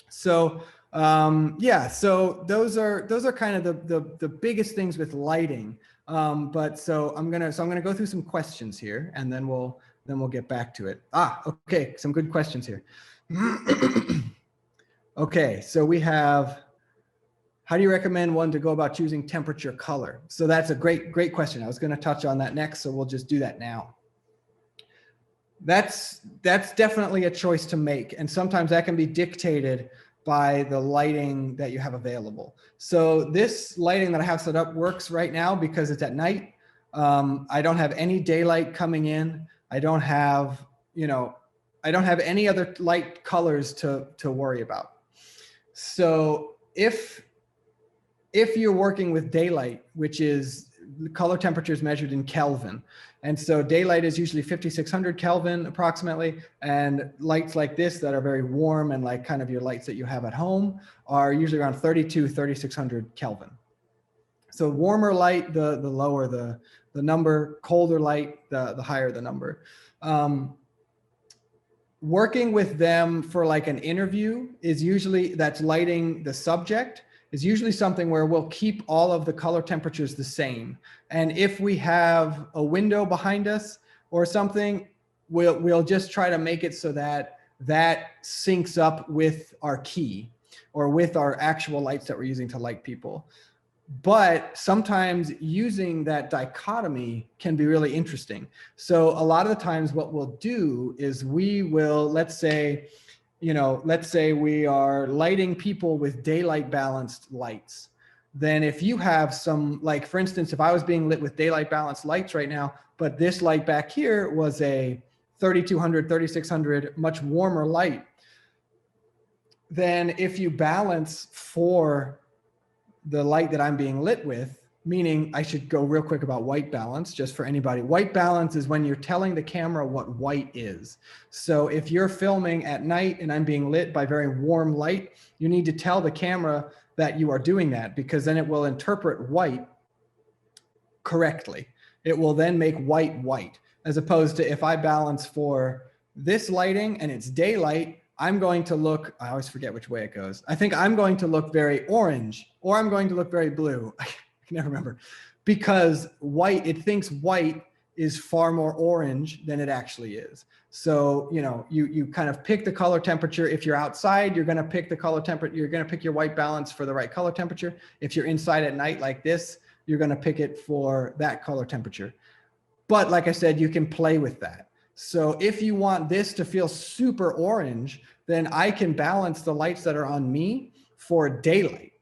So so those are kind of the biggest things with lighting. But so I'm gonna go through some questions here, and then we'll get back to it. Okay, some good questions here. Okay, so we have, how do you recommend one to go about choosing temperature color? So that's a great question. I was going to touch on that next, so we'll just do that now. That's definitely a choice to make, and sometimes that can be dictated by the lighting that you have available. So this lighting that I have set up works right now because it's at night. I don't have any daylight coming in. I don't have any other light colors to worry about. So if you're working with daylight, which is color temperature is measured in Kelvin, and so daylight is usually 5,600 Kelvin approximately, and lights like this that are very warm and like kind of your lights that you have at home are usually around 3,600 Kelvin. So warmer light, the lower the number, colder light, the higher the number. Working with them for like an interview is usually, that's lighting the subject, is usually something where we'll keep all of the color temperatures the same. And if we have a window behind us or something, we'll just try to make it so that that syncs up with our key or with our actual lights that we're using to light people. But sometimes using that dichotomy can be really interesting. So a lot of the times what we'll do is we will, let's say we are lighting people with daylight balanced lights. Then if you have some, like for instance, if I was being lit with daylight balanced lights right now, but this light back here was a 3200, 3600, much warmer light, then if you balance for the light that I'm being lit with, meaning I should go real quick about white balance just for anybody. White balance is when you're telling the camera what white is. So if you're filming at night and I'm being lit by very warm light, you need to tell the camera that you are doing that, because then it will interpret white correctly. It will then make white white, as opposed to if I balance for this lighting and it's daylight, I'm going to look, I always forget which way it goes. I think I'm going to look very orange, or I'm going to look very blue. I can never remember, because white, it thinks white is far more orange than it actually is. So, you kind of pick the color temperature. If you're outside, you're going to pick the color temperature. You're going to pick your white balance for the right color temperature. If you're inside at night like this, you're going to pick it for that color temperature. But like I said, you can play with that. So if you want this to feel super orange, then I can balance the lights that are on me for daylight.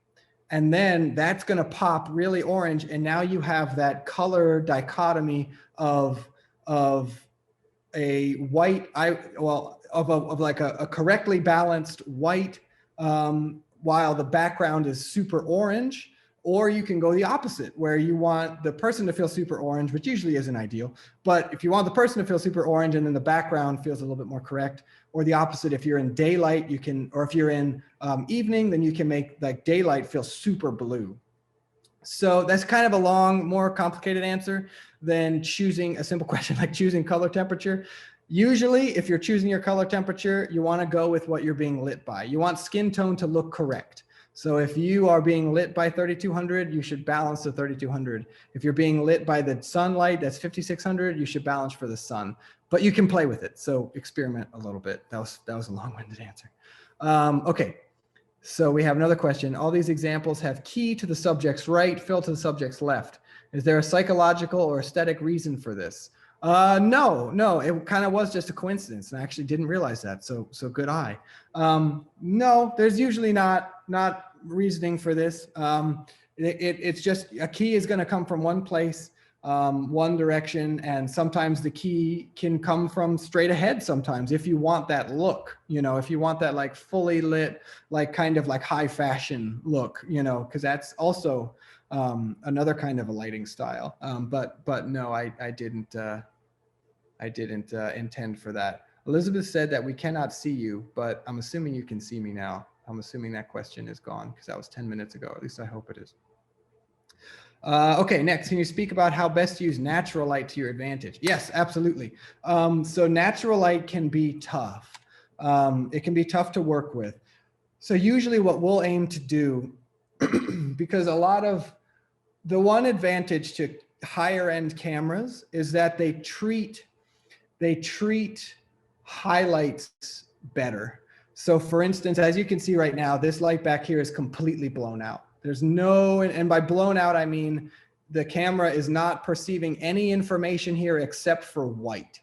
And then that's going to pop really orange. And now you have that color dichotomy of a white, of like a correctly balanced white, while the background is super orange. Or you can go the opposite, where you want the person to feel super orange, which usually isn't ideal. But if you want the person to feel super orange and then the background feels a little bit more correct, or the opposite, if you're in daylight, you can, or if you're in evening, then you can make like daylight feel super blue. So that's kind of a long, more complicated answer than choosing a simple question like choosing color temperature. Usually, if you're choosing your color temperature, you want to go with what you're being lit by. You want skin tone to look correct. So if you are being lit by 3200, you should balance to 3200. If you're being lit by the sunlight, that's 5600, you should balance for the sun. But you can play with it. So experiment a little bit. That was a long-winded answer. Okay, so we have another question. All these examples have key to the subject's right, fill to the subject's left. Is there a psychological or aesthetic reason for this? No, it kind of was just a coincidence, and I actually didn't realize that. So good eye. No, there's usually not reasoning for this. It's just a key is going to come from one place, one direction, and sometimes the key can come from straight ahead. Sometimes, if you want that look, if you want that like fully lit, like kind of like high fashion look, because that's also another kind of a lighting style. But no, I didn't intend for that. Elizabeth said that we cannot see you, but I'm assuming you can see me now. I'm assuming that question is gone because that was 10 minutes ago. At least I hope it is. Okay, next, can you speak about how best to use natural light to your advantage? Yes, absolutely. So natural light can be tough. It can be tough to work with. So usually what we'll aim to do, because a lot of the one advantage to higher end cameras is that they treat highlights better. So for instance, as you can see right now, this light back here is completely blown out. There's no, and by blown out, I mean the camera is not perceiving any information here except for white.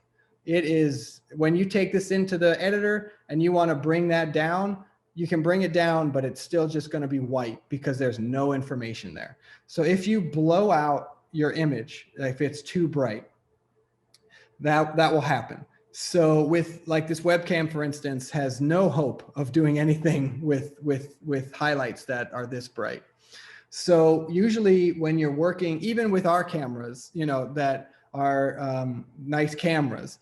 It is, when you take this into the editor and you want to bring that down, you can bring it down, but it's still just going to be white because there's no information there. So if you blow out your image, if it's too bright, that will happen. So with like this webcam, for instance, has no hope of doing anything with highlights that are this bright. So usually when you're working, even with our cameras, that are nice cameras,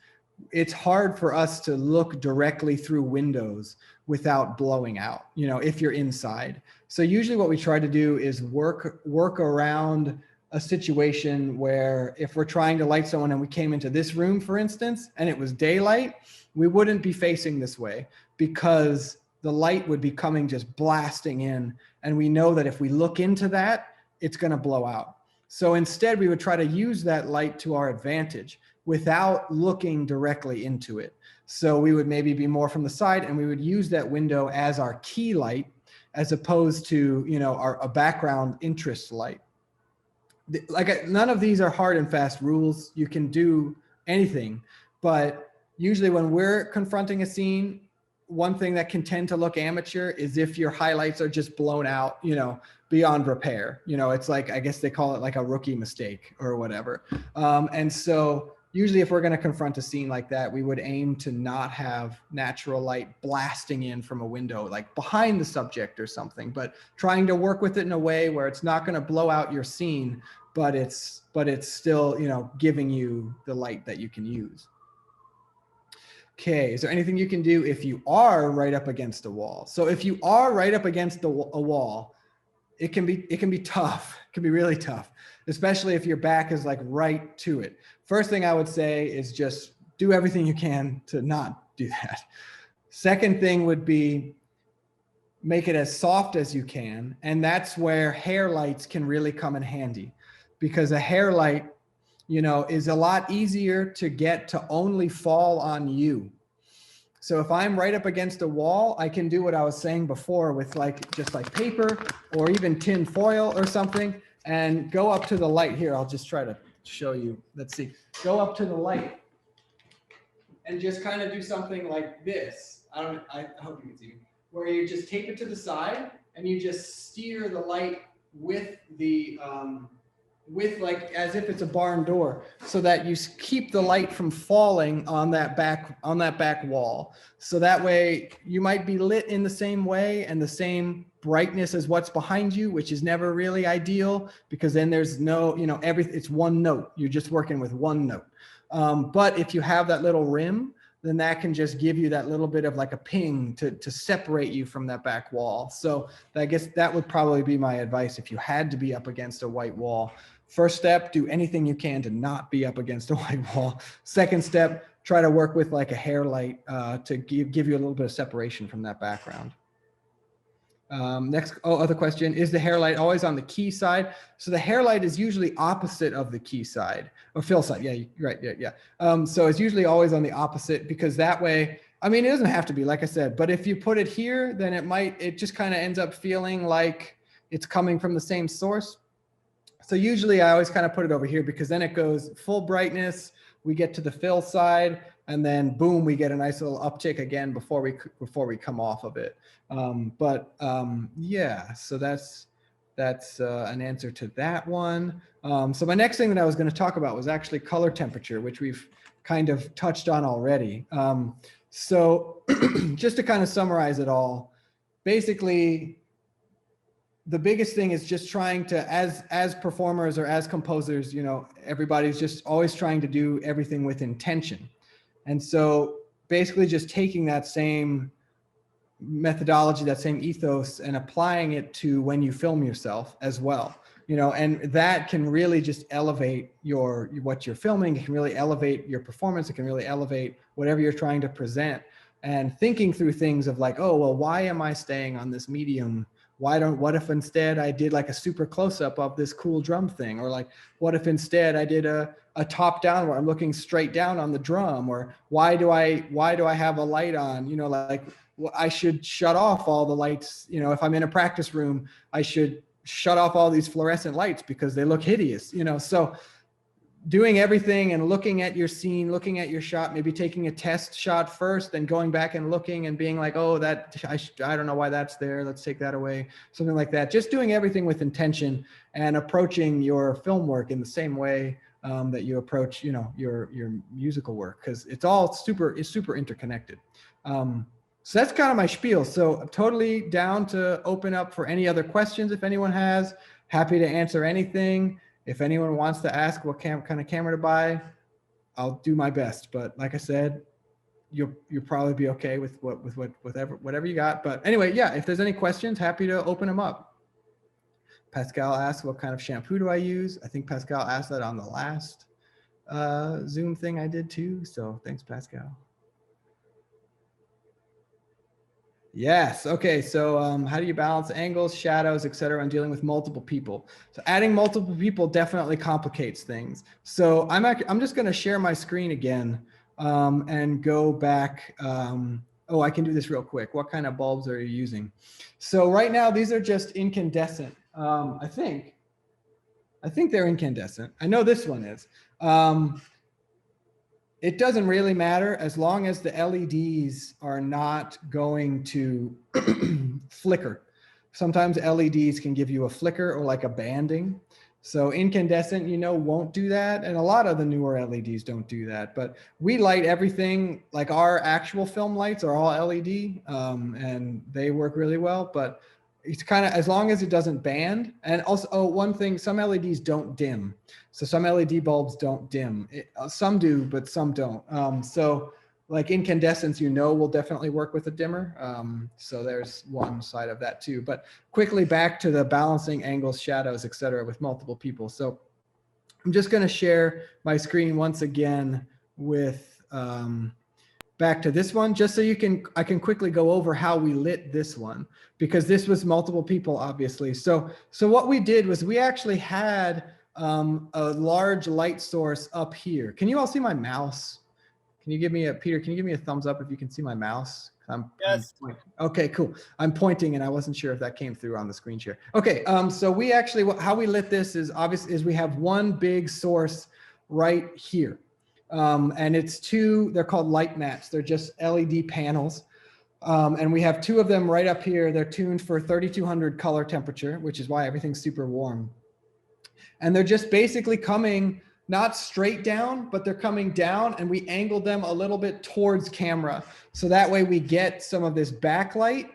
it's hard for us to look directly through windows without blowing out, if you're inside. So usually what we try to do is work around a situation where if we're trying to light someone and we came into this room, for instance, and it was daylight, we wouldn't be facing this way because the light would be coming just blasting in. And we know that if we look into that, it's going to blow out. So instead, we would try to use that light to our advantage without looking directly into it. So we would maybe be more from the side, and we would use that window as our key light, as opposed to, you know, a background interest light. Like, none of these are hard and fast rules. You can do anything, but usually when we're confronting a scene, one thing that can tend to look amateur is if your highlights are just blown out, you know, beyond repair. You know, it's like, I guess they call it like a rookie mistake or whatever. And so usually if we're going to confront a scene like that, we would aim to not have natural light blasting in from a window, like behind the subject or something, but trying to work with it in a way where it's not going to blow out your scene, but it's still, you know, giving you the light that you can use. Okay, is there anything you can do if you are right up against a wall? So if you are right up against a wall, it can be tough. It can be really tough, especially if your back is like right to it. First thing I would say is just do everything you can to not do that. Second thing would be make it as soft as you can. And that's where hair lights can really come in handy, because a hair light, you know, is a lot easier to get to only fall on you. So if I'm right up against a wall, I can do what I was saying before with like, just like paper or even tin foil or something, and go up to the light here. I'll just try to show you. Let's see. Go up to the light and just kind of do something like this. I hope you can see me. Where you just tape it to the side and you just steer the light with the, with like as if it's a barn door, so that you keep the light from falling on that back wall. So that way you might be lit in the same way and the same brightness as what's behind you, which is never really ideal, because then there's no, you know, it's one note. You're just working with one note. But if you have that little rim, then that can just give you that little bit of like a ping to separate you from that back wall. So I guess that would probably be my advice if you had to be up against a white wall. First step, do anything you can to not be up against a white wall. Second step, try to work with like a hair light to give you a little bit of separation from that background. Next, other question, is the hair light always on the key side? So the hair light is usually opposite of the key side or fill side. Yeah, you're right. Yeah. So it's usually always on the opposite, because that way, I mean, it doesn't have to be, like I said, but if you put it here, then it just kind of ends up feeling like it's coming from the same source. So usually I always kind of put it over here, because then it goes full brightness. We get to the fill side, and then boom, we get a nice little uptick again before we come off of it. Yeah, so that's an answer to that one. So my next thing that I was going to talk about was actually color temperature, which we've kind of touched on already. So just to kind of summarize it all, basically, the biggest thing is just trying to, as performers or as composers, you know, everybody's just always trying to do everything with intention. And so basically just taking that same methodology, that same ethos, and applying it to when you film yourself as well, you know, and that can really just elevate what you're filming. It can really elevate your performance. It can really elevate whatever you're trying to present, and thinking through things of like, oh, well, why am I staying on this medium? What if instead I did like a super close up of this cool drum thing? Or like, what if instead I did a top down where I'm looking straight down on the drum? Or why do I have a light on? You know, like, well, I should shut off all the lights. You know, if I'm in a practice room, I should shut off all these fluorescent lights because they look hideous, you know? So doing everything and looking at your scene, looking at your shot, maybe taking a test shot first, then going back and looking and being like, oh, that I don't know why that's there. Let's take that away. Something like that. Just doing everything with intention and approaching your film work in the same way that you approach, you know, your musical work, because it's super interconnected. So that's kind of my spiel. So I'm totally down to open up for any other questions if anyone has. Happy to answer anything. If anyone wants to ask what kind of camera to buy, I'll do my best. But like I said, you'll probably be okay with whatever you got. But anyway, yeah, if there's any questions, happy to open them up. Pascal asked, what kind of shampoo do I use? I think Pascal asked that on the last Zoom thing I did too. So thanks, Pascal. Yes. Okay. So how do you balance angles, shadows, etc. when dealing with multiple people? So adding multiple people definitely complicates things. So I'm just going to share my screen again and go back. Oh, I can do this real quick. What kind of bulbs are you using? So right now, these are just incandescent. I think they're incandescent. I know this one is. It doesn't really matter as long as the LEDs are not going to flicker. Sometimes LEDs can give you a flicker or like a banding. So incandescent, won't do that. And a lot of the newer LEDs don't do that. But we light everything, like our actual film lights are all LED and they work really well. But it's kind of, as long as it doesn't band. And also, one thing, some LEDs don't dim. So some LED bulbs don't dim. Some do, but some don't. So like incandescents, will definitely work with a dimmer. So there's one side of that too. But quickly back to the balancing angles, shadows, etc. with multiple people. So I'm just going to share my screen once again with back to this one, just so I can quickly go over how we lit this one, because this was multiple people, obviously. So what we did was we actually had a large light source up here. Can you all see my mouse? Can you give me Peter, can you give me a thumbs up if you can see my mouse? Yes. Okay, cool. I'm pointing and I wasn't sure if that came through on the screen share. Okay, so we actually, how we lit this is obviously we have one big source right here. And it's they're called light mats. They're just LED panels. And we have two of them right up here. They're tuned for 3200 color temperature, which is why everything's super warm. And they're just basically coming not straight down, but they're coming down, and we angled them a little bit towards camera. So that way we get some of this backlight,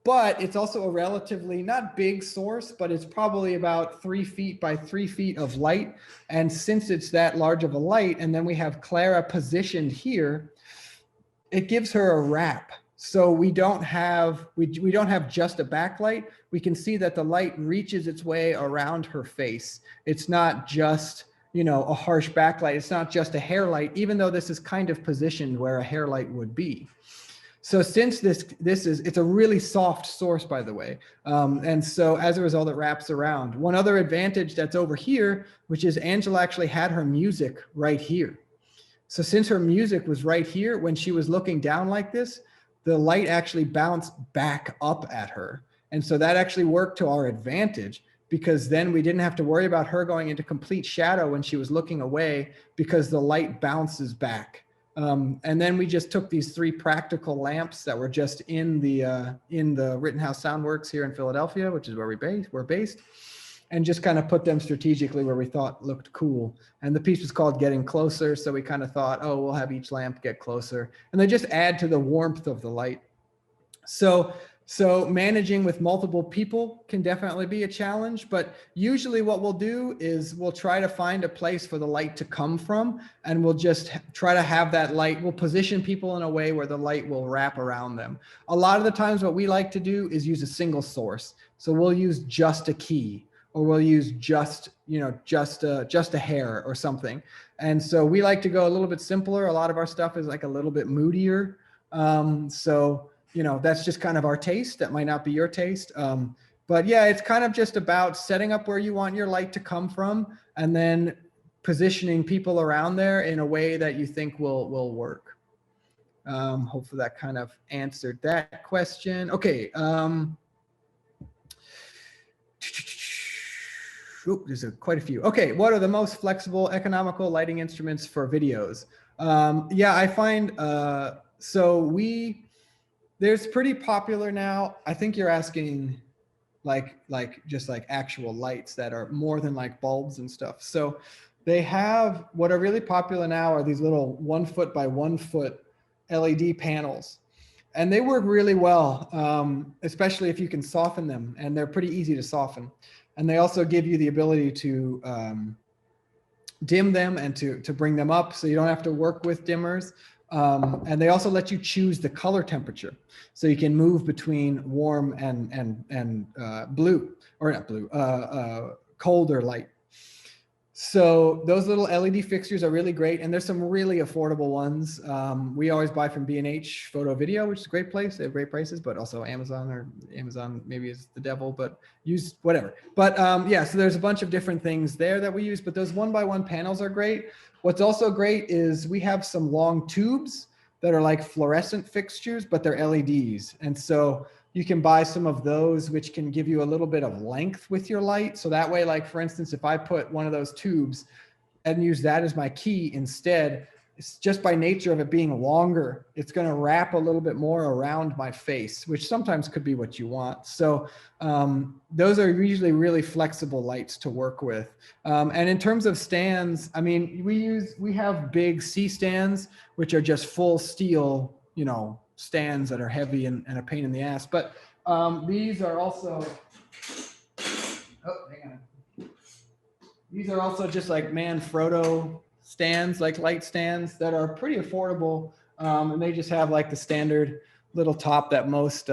but it's also a relatively not big source, but it's probably about 3 feet by 3 feet of light. And since it's that large of a light, and then we have Clara positioned here, it gives her a wrap. So we don't have just a backlight. We can see that the light reaches its way around her face. It's not just, a harsh backlight. It's not just a hair light, even though this is kind of positioned where a hair light would be. So since it's a really soft source, by the way. And so as a result, it wraps around. One other advantage that's over here, which is Angela actually had her music right here. So since her music was right here, when she was looking down like this, the light actually bounced back up at her. And so that actually worked to our advantage, because then we didn't have to worry about her going into complete shadow when she was looking away, because the light bounces back. And then we just took these 3 practical lamps that were just in the Rittenhouse Soundworks here in Philadelphia, which is where we're based, and just kind of put them strategically where we thought looked cool. And the piece was called Getting Closer. So we kind of thought, oh, we'll have each lamp get closer. And they just add to the warmth of the light. So managing with multiple people can definitely be a challenge, but usually what we'll do is we'll try to find a place for the light to come from, and we'll just try to have that light. We'll position people in a way where the light will wrap around them. A lot of the times what we like to do is use a single source. So we'll use just a key, or we'll use just a hair or something. And so we like to go a little bit simpler. A lot of our stuff is like a little bit moodier. That's just kind of our taste. That might not be your taste. But yeah, it's kind of just about setting up where you want your light to come from, and then positioning people around there in a way that you think will work. Hopefully that kind of answered that question. Okay. There's quite a few. Okay, what are the most flexible, economical lighting instruments for videos? Yeah, I find, there's pretty popular now. I think you're asking just like actual lights that are more than like bulbs and stuff. So they have, what are really popular now are these little 1 foot by 1 foot LED panels. And they work really well, especially if you can soften them, and they're pretty easy to soften. And they also give you the ability to dim them and to bring them up, so you don't have to work with dimmers. And they also let you choose the color temperature. So you can move between warm and blue, or not blue, cold or light. So those little LED fixtures are really great, and there's some really affordable ones. We always buy from B&H Photo Video, which is a great place. They have great prices, but also Amazon, or Amazon maybe is the devil, but use whatever. But yeah, so there's a bunch of different things there that we use, but those 1x1 panels are great. What's also great is we have some long tubes that are like fluorescent fixtures, but they're LEDs. And so you can buy some of those, which can give you a little bit of length with your light. So that way, like for instance, if I put one of those tubes and use that as my key instead, it's just by nature of it being longer, it's going to wrap a little bit more around my face, which sometimes could be what you want. So those are usually really flexible lights to work with. And in terms of stands, I mean, we have big C stands, which are just full steel, you know, stands that are heavy and a pain in the ass. But these are also, oh, hang on. These are also just like Manfrotto stands, like light stands that are pretty affordable. And they just have like the standard little top that most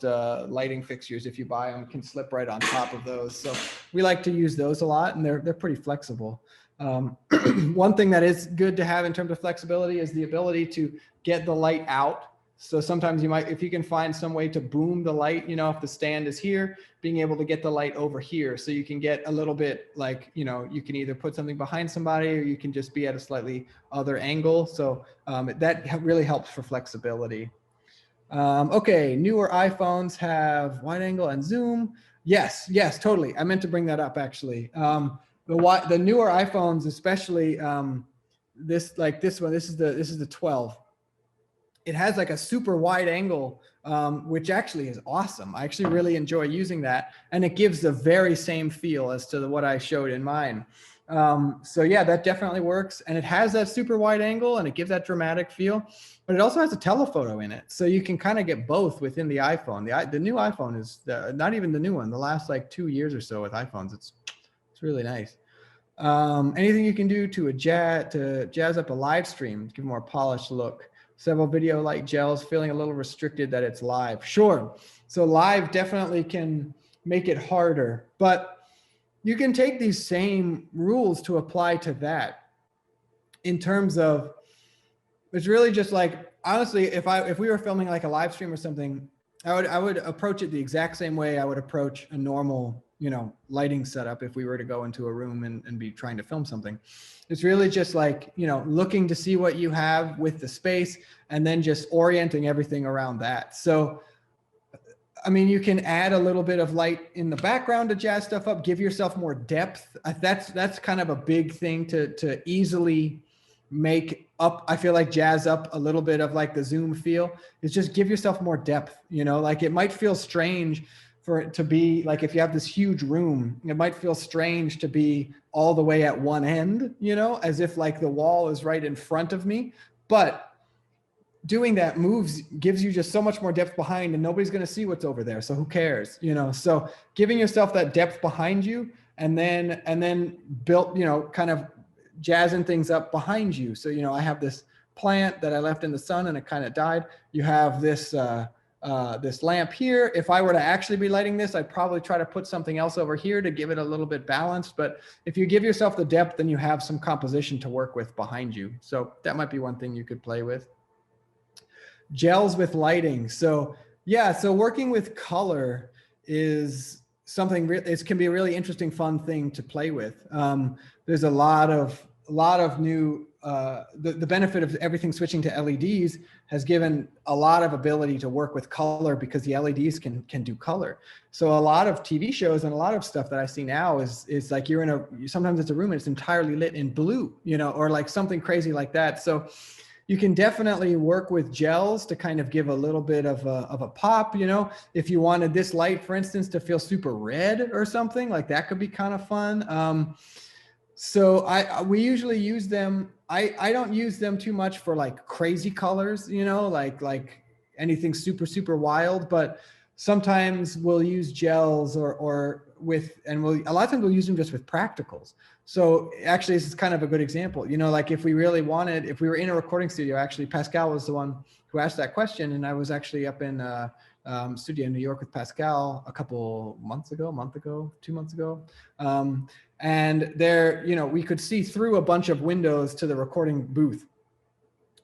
lighting fixtures, if you buy them, can slip right on top of those. So we like to use those a lot, and they're pretty flexible. One thing that is good to have in terms of flexibility is the ability to get the light out. So sometimes you might, if you can find some way to boom the light, you know, if the stand is here, being able to get the light over here. So you can get a little bit like, you know, you can either put something behind somebody, or you can just be at a slightly other angle. So that really helps for flexibility. Okay, newer iPhones have wide angle and zoom. Yes, totally. I meant to bring that up actually. The newer iPhones, especially this one, this is the 12. It has like a super wide angle, which actually is awesome. I actually really enjoy using that, and it gives the very same feel as to what I showed in mine. So yeah, that definitely works, and it has that super wide angle, and it gives that dramatic feel, but it also has a telephoto in it, so you can kind of get both within the iPhone. The new iPhone is not even the new one. The last like 2 years or so with iPhones, it's really nice. Anything you can do to jazz up a live stream, give a more polished look. Several video light gels, feeling a little restricted that it's live. Sure. So live definitely can make it harder, but you can take these same rules to apply to that. In terms of, it's really just like, honestly, if we were filming like a live stream or something, I would approach it the exact same way I would approach a normal, you know, lighting setup if we were to go into a room and be trying to film something. It's really just like, you know, looking to see what you have with the space and then just orienting everything around that. So, I mean, you can add a little bit of light in the background to jazz stuff up, give yourself more depth. That's kind of a big thing to easily make up. I feel like jazz up a little bit of like the zoom feel is just give yourself more depth, you know, like it might feel strange for it to be like, if you have this huge room, it might feel strange to be all the way at one end, you know, as if like the wall is right in front of me, but doing that gives you just so much more depth behind, and nobody's going to see what's over there. So who cares, you know? So giving yourself that depth behind you, and then built, you know, kind of jazzing things up behind you. So, you know, I have this plant that I left in the sun and it kind of died. You have this, this lamp here. If I were to actually be lighting this, I'd probably try to put something else over here to give it a little bit balanced. But if you give yourself the depth, then you have some composition to work with behind you. So that might be one thing you could play with. Gels with lighting. So yeah, so working with color is something, it can be a really interesting, fun thing to play with. There's a lot of new, the benefit of everything switching to LEDs has given a lot of ability to work with color, because the LEDs can do color. So a lot of TV shows and a lot of stuff that I see now is like sometimes it's a room and it's entirely lit in blue, you know, or like something crazy like that. So you can definitely work with gels to kind of give a little bit of a pop, you know, if you wanted this light, for instance, to feel super red or something like that could be kind of fun. So we usually use them. I don't use them too much for like crazy colors, you know, like anything super, super wild, but Sometimes we'll use gels and a lot of times we'll use them just with practicals. So actually, this is kind of a good example. Like if we really wanted, if we were in a recording studio, actually Pascal was the one who asked that question, and I was actually up in studio in New York with Pascal a couple month ago, 2 months ago. And there, we could see through a bunch of windows to the recording booth.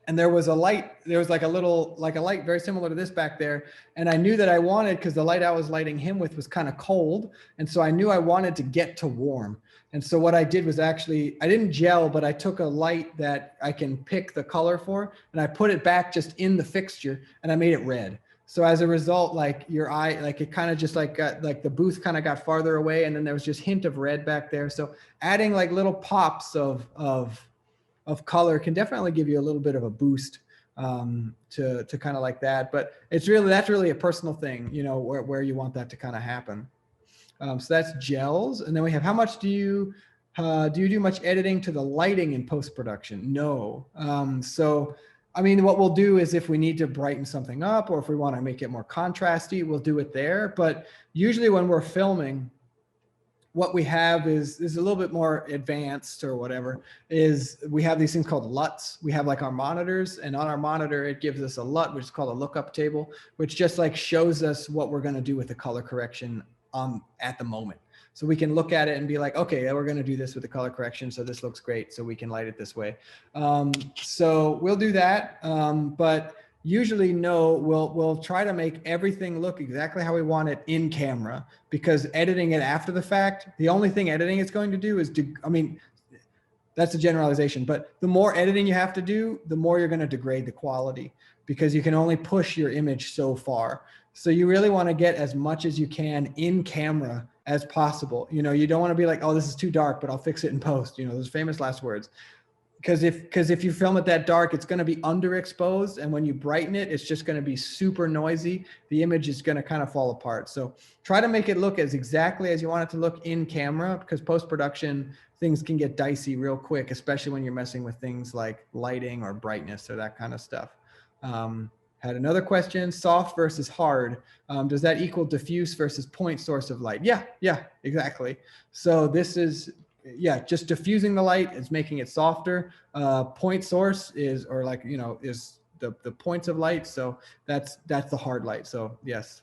And there was a light, there was like a light very similar to this back there. And I knew that I wanted, because the light I was lighting him with was kind of cold. And so I knew I wanted to get to warm. And so what I did was actually, I didn't gel, but I took a light that I can pick the color for, and I put it back just in the fixture, and I made it red. So as a result, like your eye, like it kind of just like got, like the booth kind of got farther away, and then there was just hint of red back there. So adding like little pops of color can definitely give you a little bit of a boost to kind of like that. But that's really a personal thing, where you want that to kind of happen. So that's gels. And then we have, how much do you do much editing to the lighting in post-production? No. So, I mean, what we'll do is if we need to brighten something up, or if we want to make it more contrasty, we'll do it there. But usually when we're filming, what we have is a little bit more advanced, or whatever, is we have these things called LUTs. We have like our monitors, and on our monitor, it gives us a LUT, which is called a lookup table, which just like shows us what we're going to do with the color correction at the moment. So we can look at it and be like, okay, we're going to do this with the color correction. So this looks great. So we can light it this way. So we'll do that. But usually we'll try to make everything look exactly how we want it in camera, because editing it after the fact, the only thing editing it's going to do is that's a generalization, but the more editing you have to do, the more you're going to degrade the quality, because you can only push your image so far. So you really want to get as much as you can in camera as possible. You don't want to be like, oh, this is too dark, but I'll fix it in post. Those famous last words. Because if you film it that dark, it's going to be underexposed, and when you brighten it, it's just going to be super noisy. The image is going to kind of fall apart. So try to make it look as exactly as you want it to look in camera, because post-production things can get dicey real quick, especially when you're messing with things like lighting or brightness or that kind of stuff. Had another question, soft versus hard. Does that equal diffuse versus point source of light? Yeah, exactly. So this is, just diffusing the light is making it softer. Point source is the points of light. So that's the hard light. So yes.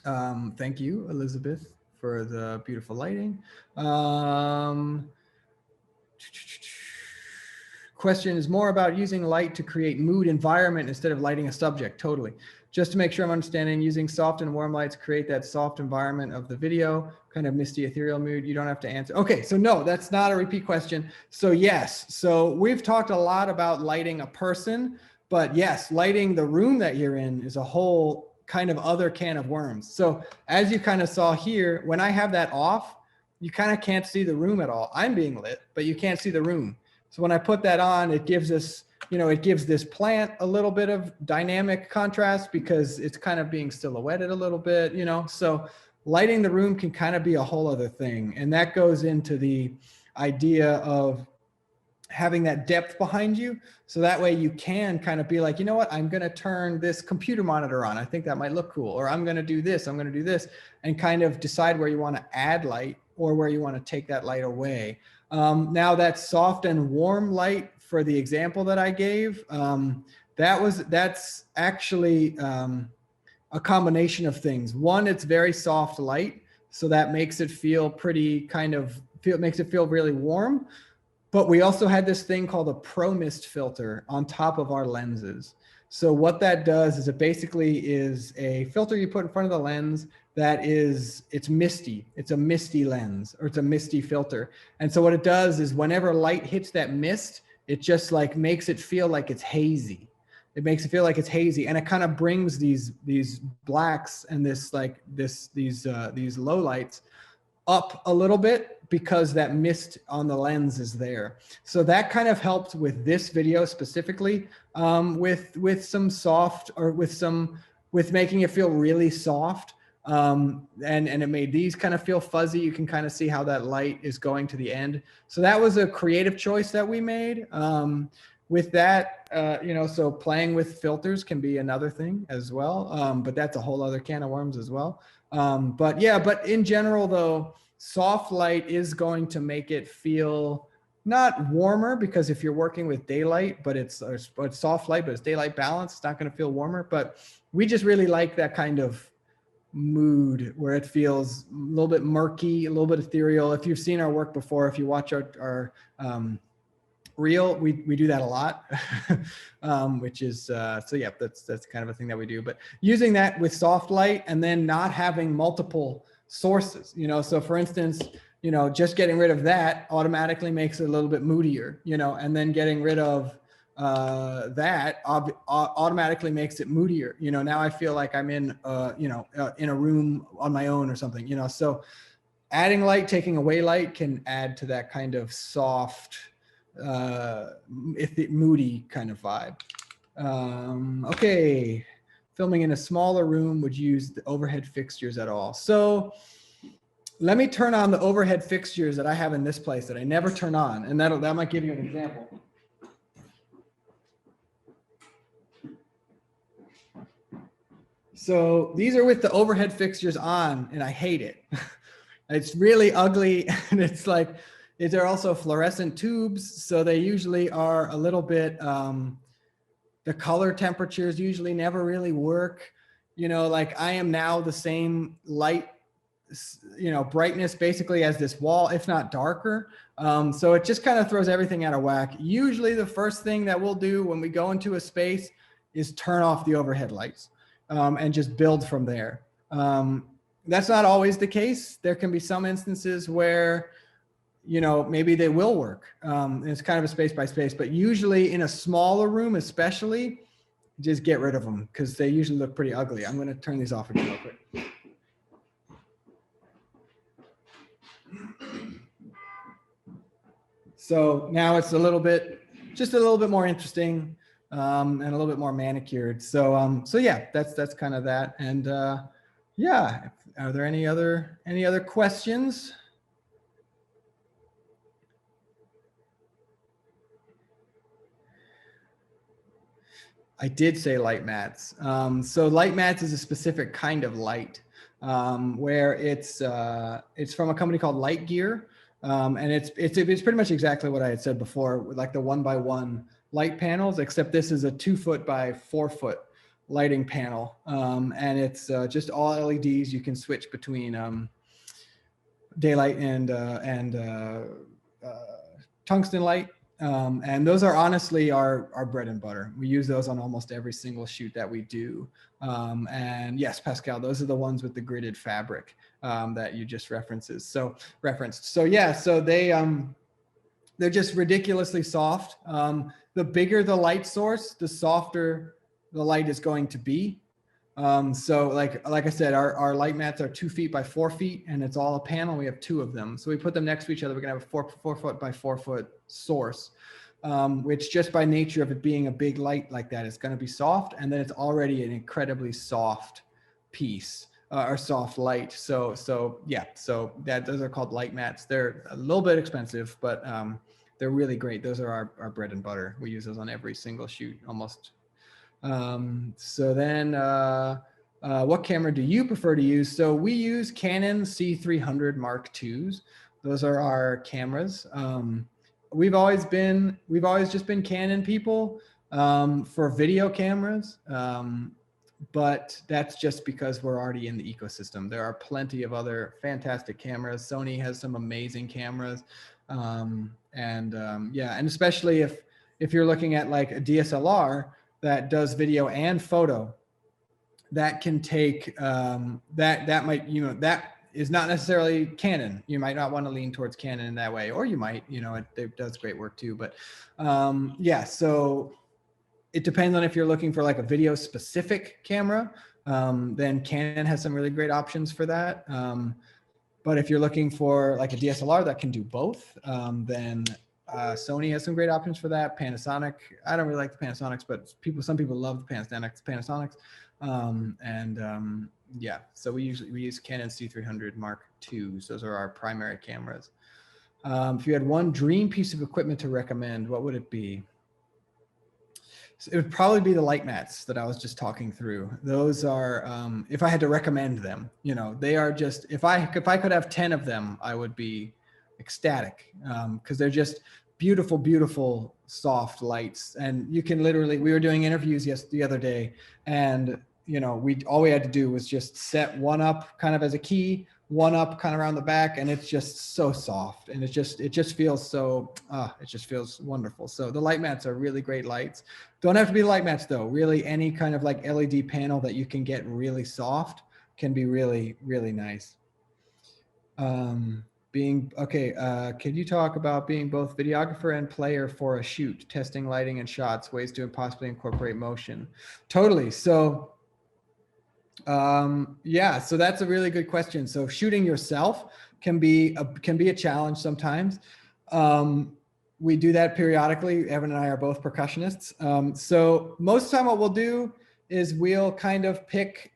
Thank you, Elizabeth, for the beautiful lighting. Question is more about using light to create mood environment instead of lighting a subject. Totally. Just to make sure I'm understanding, using soft and warm lights create that soft environment of the video, kind of misty ethereal mood. You don't have to answer. Okay, so no, that's not a repeat question. So yes, so we've talked a lot about lighting a person, but yes, lighting the room that you're in is a whole kind of other can of worms. So as you kind of saw here, when I have that off, you kind of can't see the room at all. I'm being lit, but you can't see the room. So when I put that on, it gives us, it gives this plant a little bit of dynamic contrast, because it's kind of being silhouetted a little bit, so lighting the room can kind of be a whole other thing. And that goes into the idea of having that depth behind you. So that way you can kind of be like, you know what, I'm going to turn this computer monitor on. I think that might look cool. Or I'm going to do this, and kind of decide where you want to add light or where you want to take that light away. Now that soft and warm light for the example that I gave, that's actually a combination of things. One, it's very soft light, so that makes it feel pretty makes it feel really warm. But we also had this thing called a pro mist filter on top of our lenses. So what that does is it basically is a filter you put in front of the lens it's misty. It's a misty lens, or it's a misty filter. And so what it does is whenever light hits that mist, it just like makes it feel like it's hazy. It makes it feel like it's hazy, and it kind of brings these blacks and these low lights up a little bit, because that mist on the lens is there. So that kind of helped with this video specifically, with some soft, or with making it feel really soft. And it made these kind of feel fuzzy. You can kind of see how that light is going to the end. So that was a creative choice that we made. with that, so playing with filters can be another thing as well. But that's a whole other can of worms as well. But in general though, soft light is going to make it feel not warmer, because if you're working with daylight, but it's soft light, but it's daylight balance, it's not going to feel warmer. But we just really like that kind of mood where it feels a little bit murky, a little bit ethereal. If you've seen our work before, if you watch our reel, we do that a lot. Which is so yeah, that's kind of a thing that we do. But using that with soft light and then not having multiple sources, so for instance, just getting rid of that automatically makes it a little bit moodier, and then getting rid of that automatically makes it moodier. Now I feel like I'm in in a room on my own or something, so adding light, taking away light can add to that kind of soft, moody kind of vibe. Okay. Filming in a smaller room, would you use the overhead fixtures at all? So let me turn on the overhead fixtures that I have in this place that I never turn on, and that might give you an example. So these are with the overhead fixtures on, and I hate it. It's really ugly, and it's like, they're also fluorescent tubes, so they usually are a little bit, the color temperatures usually never really work. Like I am now the same light, brightness basically as this wall, if not darker. So it just kind of throws everything out of whack. Usually the first thing that we'll do when we go into a space is turn off the overhead lights, and just build from there. That's not always the case. There can be some instances where, maybe they will work. It's kind of a space by space, but usually in a smaller room, especially, just get rid of them because they usually look pretty ugly. I'm going to turn these off again real quick. So now it's just a little bit more interesting, and a little bit more manicured. So yeah, that's kind of that. And yeah, are there any other questions? I did say light mats. So light mats is a specific kind of light, where it's from a company called Light Gear. And it's pretty much exactly what I had said before, with like the 1x1 light panels, except this is a 2 foot by 4 foot lighting panel. And it's just all LEDs. You can switch between daylight and tungsten light. And those are honestly our bread and butter. We use those on almost every single shoot that we do. And yes, Pascal, those are the ones with the gridded fabric that you just referenced. So yeah, so they're just ridiculously soft. The bigger the light source, the softer the light is going to be. So like I said, our light mats are 2 feet by 4 feet, and it's all a panel. We have 2 of them. So we put them next to each other. We're gonna have a 4 foot by 4 foot source, which just by nature of it being a big light like that, it's gonna be soft. And then it's already an incredibly soft piece, or soft light. So yeah, so those are called light mats. They're a little bit expensive, but they're really great. Those are our bread and butter. We use those on every single shoot almost. So then, what camera do you prefer to use? So we use Canon C300 Mark IIs. Those are our cameras. We've always just been Canon people, for video cameras. But that's just because we're already in the ecosystem. There are plenty of other fantastic cameras. Sony has some amazing cameras. Yeah, and especially if you're looking at like a DSLR that does video and photo, that can take that might, that is not necessarily Canon. You might not want to lean towards Canon in that way, or you might, it does great work too. But yeah, so it depends on if you're looking for like a video specific camera, then Canon has some really great options for that. But if you're looking for like a DSLR that can do both, then Sony has some great options for that. Panasonic, I don't really like the Panasonics, but some people love the Panasonics. Yeah, so we use Canon C300 Mark IIs. Those are our primary cameras. If you had one dream piece of equipment to recommend, what would it be? It would probably be the light mats that I was just talking through. Those are, if I had to recommend them, you know, they are just, if I could have 10 of them, I would be ecstatic, because they're just beautiful, beautiful, soft lights. And you can literally, we were doing interviews the other day, and, you know, all we had to do was just set one up kind of as a key, one up kind of around the back, and it's just so soft, and it just feels so, it just feels wonderful. So the light mats are really great lights. Don't have to be light mats though. Really, any kind of like LED panel that you can get really soft can be really, really nice. Could you talk about being both videographer and player for a shoot, testing lighting and shots, ways to possibly incorporate motion? Totally. So yeah, so that's a really good question. So shooting yourself can be a challenge sometimes. We do that periodically. Evan and I are both percussionists. So most of the time what we'll do is we'll kind of pick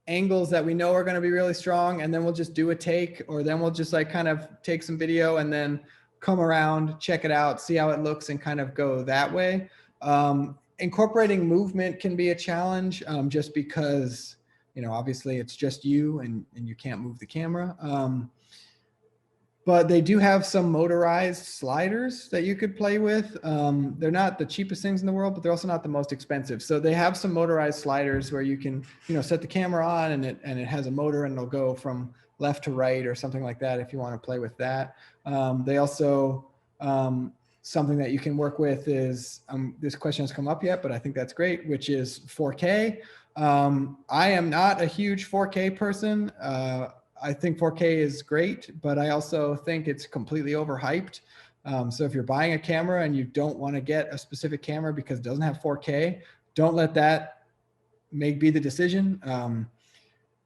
angles that we know are going to be really strong, and then we'll just do a take, or then we'll just like kind of take some video and then come around, check it out, see how it looks, and kind of go that way. Incorporating movement can be a challenge, just because, you know, obviously it's just you and you can't move the camera. But they do have some motorized sliders that you could play with. They're not the cheapest things in the world, but they're also not the most expensive. So they have some motorized sliders where you can, you know, set the camera on, and it has a motor, and it'll go from left to right or something like that if you want to play with that. They also, something that you can work with is, this question has come up yet, but I think that's great, which is 4K. I am not a huge 4K person. I think 4K is great, but I also think it's completely overhyped. So if you're buying a camera and you don't want to get a specific camera because it doesn't have 4K, don't let that be the decision.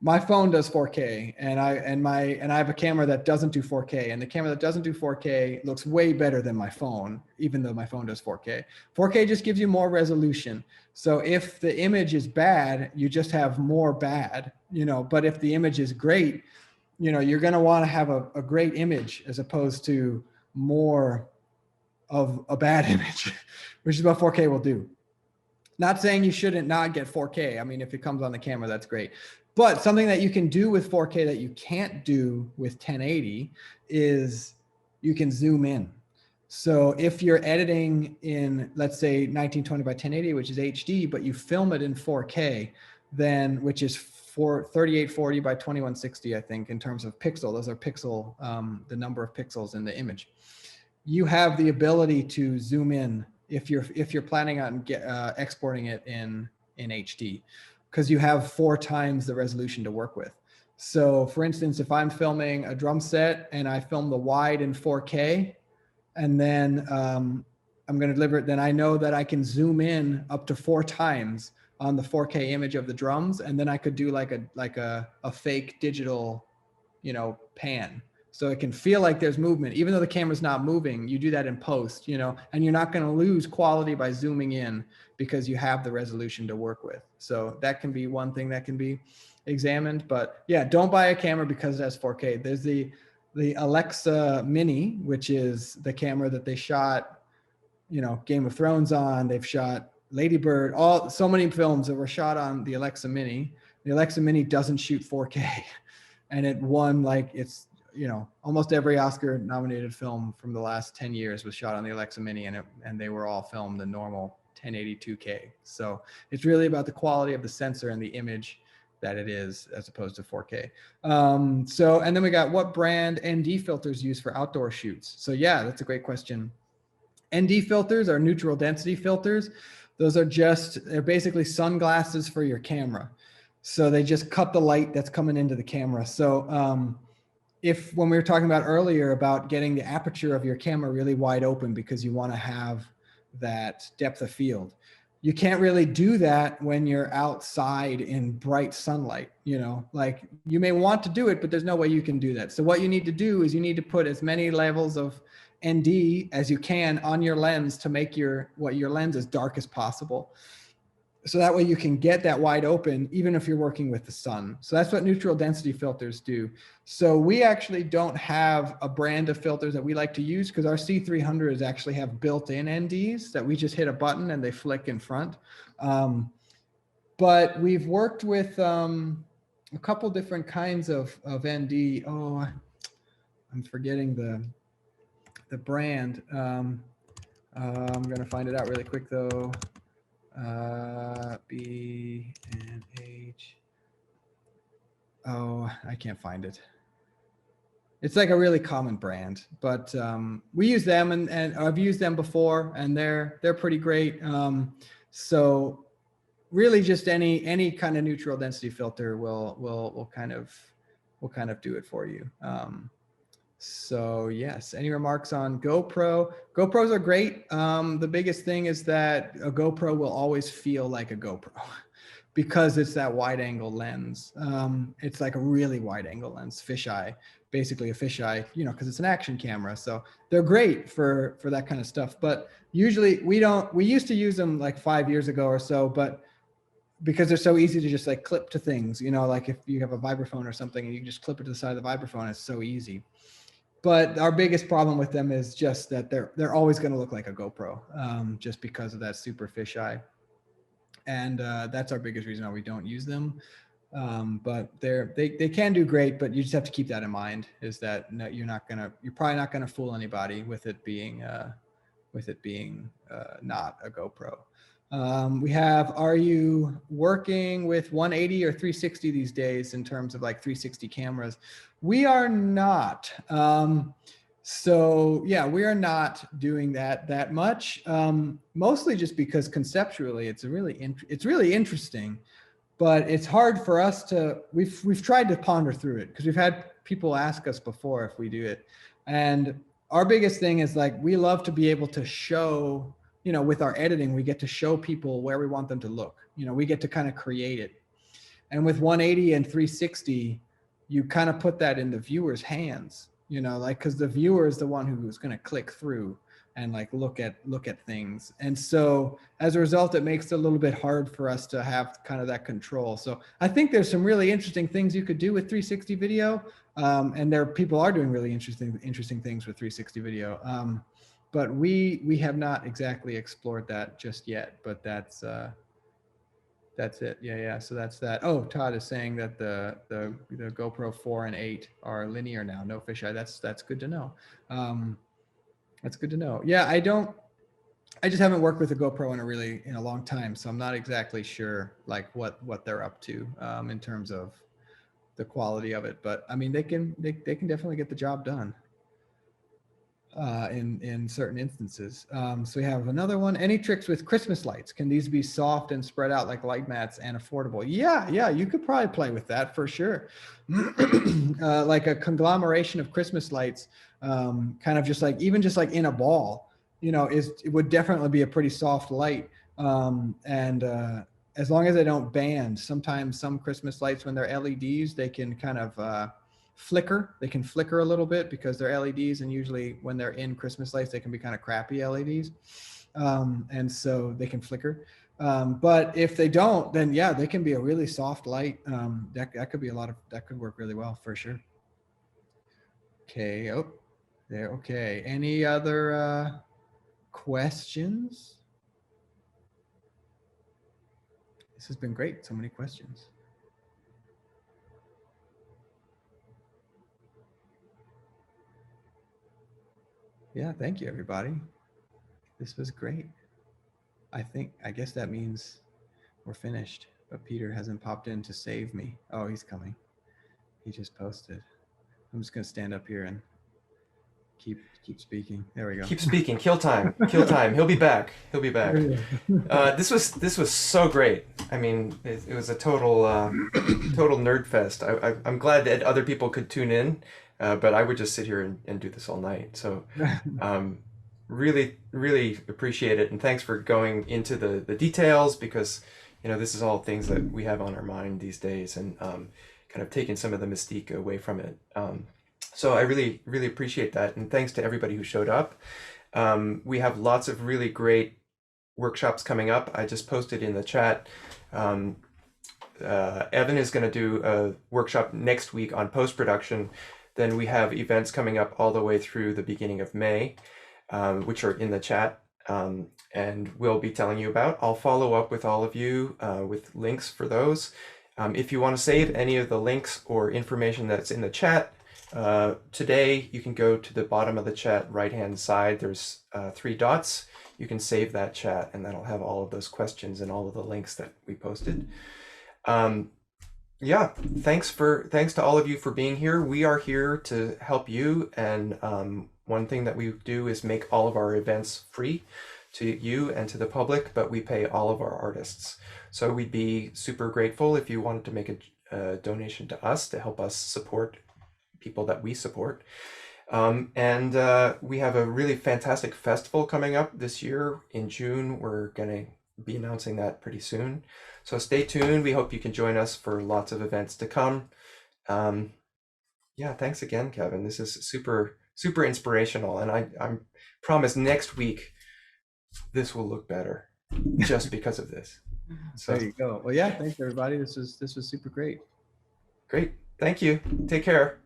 My phone does 4K, and I have a camera that doesn't do 4K, and the camera that doesn't do 4K looks way better than my phone, even though my phone does 4K. 4K just gives you more resolution. So if the image is bad, you just have more bad, you know, but if the image is great, you know, you're going to want to have a great image as opposed to more of a bad image, which is what 4K will do. Not saying you shouldn't not get 4K. I mean, if it comes on the camera, that's great. But something that you can do with 4K that you can't do with 1080 is you can zoom in. So if you're editing in, let's say 1920 by 1080, which is HD, but you film it in 4K, then, which is 3840 by 2160, I think, in terms of pixel. Those are pixel, the number of pixels in the image. You have the ability to zoom in if you're planning on exporting it in HD, because you have 4 times the resolution to work with. So for instance, if I'm filming a drum set and I film the wide in 4K, and then I'm going to deliver it, then I know that I can zoom in up to 4 times on the 4K image of the drums, and then I could do like a fake digital, you know, pan. So it can feel like there's movement, even though the camera's not moving. You do that in post, you know, and you're not going to lose quality by zooming in because you have the resolution to work with. So that can be one thing that can be examined. But yeah, don't buy a camera because it has 4K. There's the Alexa Mini, which is the camera that they shot, you know, Game of Thrones on. They've shot Lady Bird, so many films that were shot on the Alexa Mini. The Alexa Mini doesn't shoot 4K, and it won, like, it's, you know, almost every Oscar nominated film from the last 10 years was shot on the Alexa Mini, and they were all filmed in normal 1082K. So it's really about the quality of the sensor and the image that it is, as opposed to 4K. And then we got, what brand ND filters used for outdoor shoots? So yeah, that's a great question. ND filters are neutral density filters. Those are they're basically sunglasses for your camera. So they just cut the light that's coming into the camera. So when we were talking about earlier about getting the aperture of your camera really wide open because you want to have that depth of field, you can't really do that when you're outside in bright sunlight. You know, like, you may want to do it, but there's no way you can do that. So what you need to do is you need to put as many levels of ND as you can on your lens to make your lens as dark as possible. So that way you can get that wide open, even if you're working with the sun. So that's what neutral density filters do. So we actually don't have a brand of filters that we like to use because our C300s actually have built-in NDs that we just hit a button and they flick in front. But we've worked with a couple different kinds of ND. Oh, I'm forgetting the brand. I'm going to find it out really quick though. B and H. Oh, I can't find it. It's like a really common brand, but we use them, and I've used them before, and they're pretty great. So really, just any kind of neutral density filter will kind of do it for you. So yes, any remarks on GoPro? GoPros are great. The biggest thing is that a GoPro will always feel like a GoPro because it's that wide angle lens. It's like a really wide angle lens, fisheye, basically a fisheye, because it's an action camera. So they're great for that kind of stuff. But usually we used to use them like 5 years ago or so, but because they're so easy to just like clip to things, like if you have a vibraphone or something and you can just clip it to the side of the vibraphone, it's so easy. But our biggest problem with them is just that they're always going to look like a GoPro, just because of that super fisheye, and that's our biggest reason why we don't use them. But they can do great, but you just have to keep that in mind. Is that no, you're probably not gonna fool anybody with it being not a GoPro. We have, are you working with 180 or 360 these days in terms of like 360 cameras? We are not. So yeah, we are not doing that much. Mostly just because conceptually it's really interesting, but it's hard for us to, we've tried to ponder through it because we've had people ask us before if we do it. And our biggest thing is like, we love to be able to show, with our editing, we get to show people where we want them to look. We get to kind of create it. And with 180 and 360, you kind of put that in the viewer's hands, like, because the viewer is the one who's going to click through and like look at things. And so as a result, it makes it a little bit hard for us to have kind of that control. So I think there's some really interesting things you could do with 360 video. And people are doing really interesting things with 360 video. But we have not exactly explored that just yet, but that's it. Yeah. So that's that. Oh, Todd is saying that the GoPro 4 and 8 are linear now, no fisheye. That's good to know. That's good to know. Yeah, I just haven't worked with a GoPro in a long time, so I'm not exactly sure like what they're up to in terms of the quality of it. But I mean, they can definitely get the job done in certain instances. So we have another one. Any tricks with Christmas lights? Can these be soft and spread out like light mats and affordable? Yeah, you could probably play with that for sure. Like a conglomeration of Christmas lights, kind of just like in a ball, it would definitely be a pretty soft light. And as long as they don't band, sometimes some Christmas lights, when they're LEDs, they can kind of flicker. They can flicker a little bit because they're LEDs, and usually when they're in Christmas lights, they can be kind of crappy LEDs, and so they can flicker. But if they don't, then yeah, they can be a really soft light. That could be that could work really well for sure. Okay. Oh, there. Okay. Any other questions? This has been great. So many questions. Yeah, thank you, everybody. This was great. I guess that means we're finished, but Peter hasn't popped in to save me. Oh, he's coming. He just posted. I'm just gonna stand up here and keep speaking. There we go. Keep speaking. Kill time. Kill time. He'll be back. He'll be back. This was so great. I mean, it was a total nerd fest. I'm glad that other people could tune in, but I would just sit here and do this all night. So really, really appreciate it, and thanks for going into the details, because this is all things that we have on our mind these days, and kind of taking some of the mystique away from it. So I really, really appreciate that, and thanks to everybody who showed up. We have lots of really great workshops coming up. I just posted in the chat. Um, Evan is going to do a workshop next week on post-production. Then we have events coming up all the way through the beginning of May, which are in the chat, and we'll be telling you about. I'll follow up with all of you with links for those. If you want to save any of the links or information that's in the chat today, you can go to the bottom of the chat right-hand side. There's 3 dots. You can save that chat, and that'll have all of those questions and all of the links that we posted. Yeah, thanks to all of you for being here. We are here to help you, and one thing that we do is make all of our events free to you and to the public, but we pay all of our artists. So we'd be super grateful if you wanted to make a donation to us to help us support people that we support. And we have a really fantastic festival coming up this year in June. We're going to be announcing that pretty soon. So stay tuned. We hope you can join us for lots of events to come. Yeah, thanks again, Kevin. This is super, super inspirational. And I promise next week, this will look better just because of this. So there you go. Well, yeah, thanks everybody. This was super great. Great. Thank you. Take care.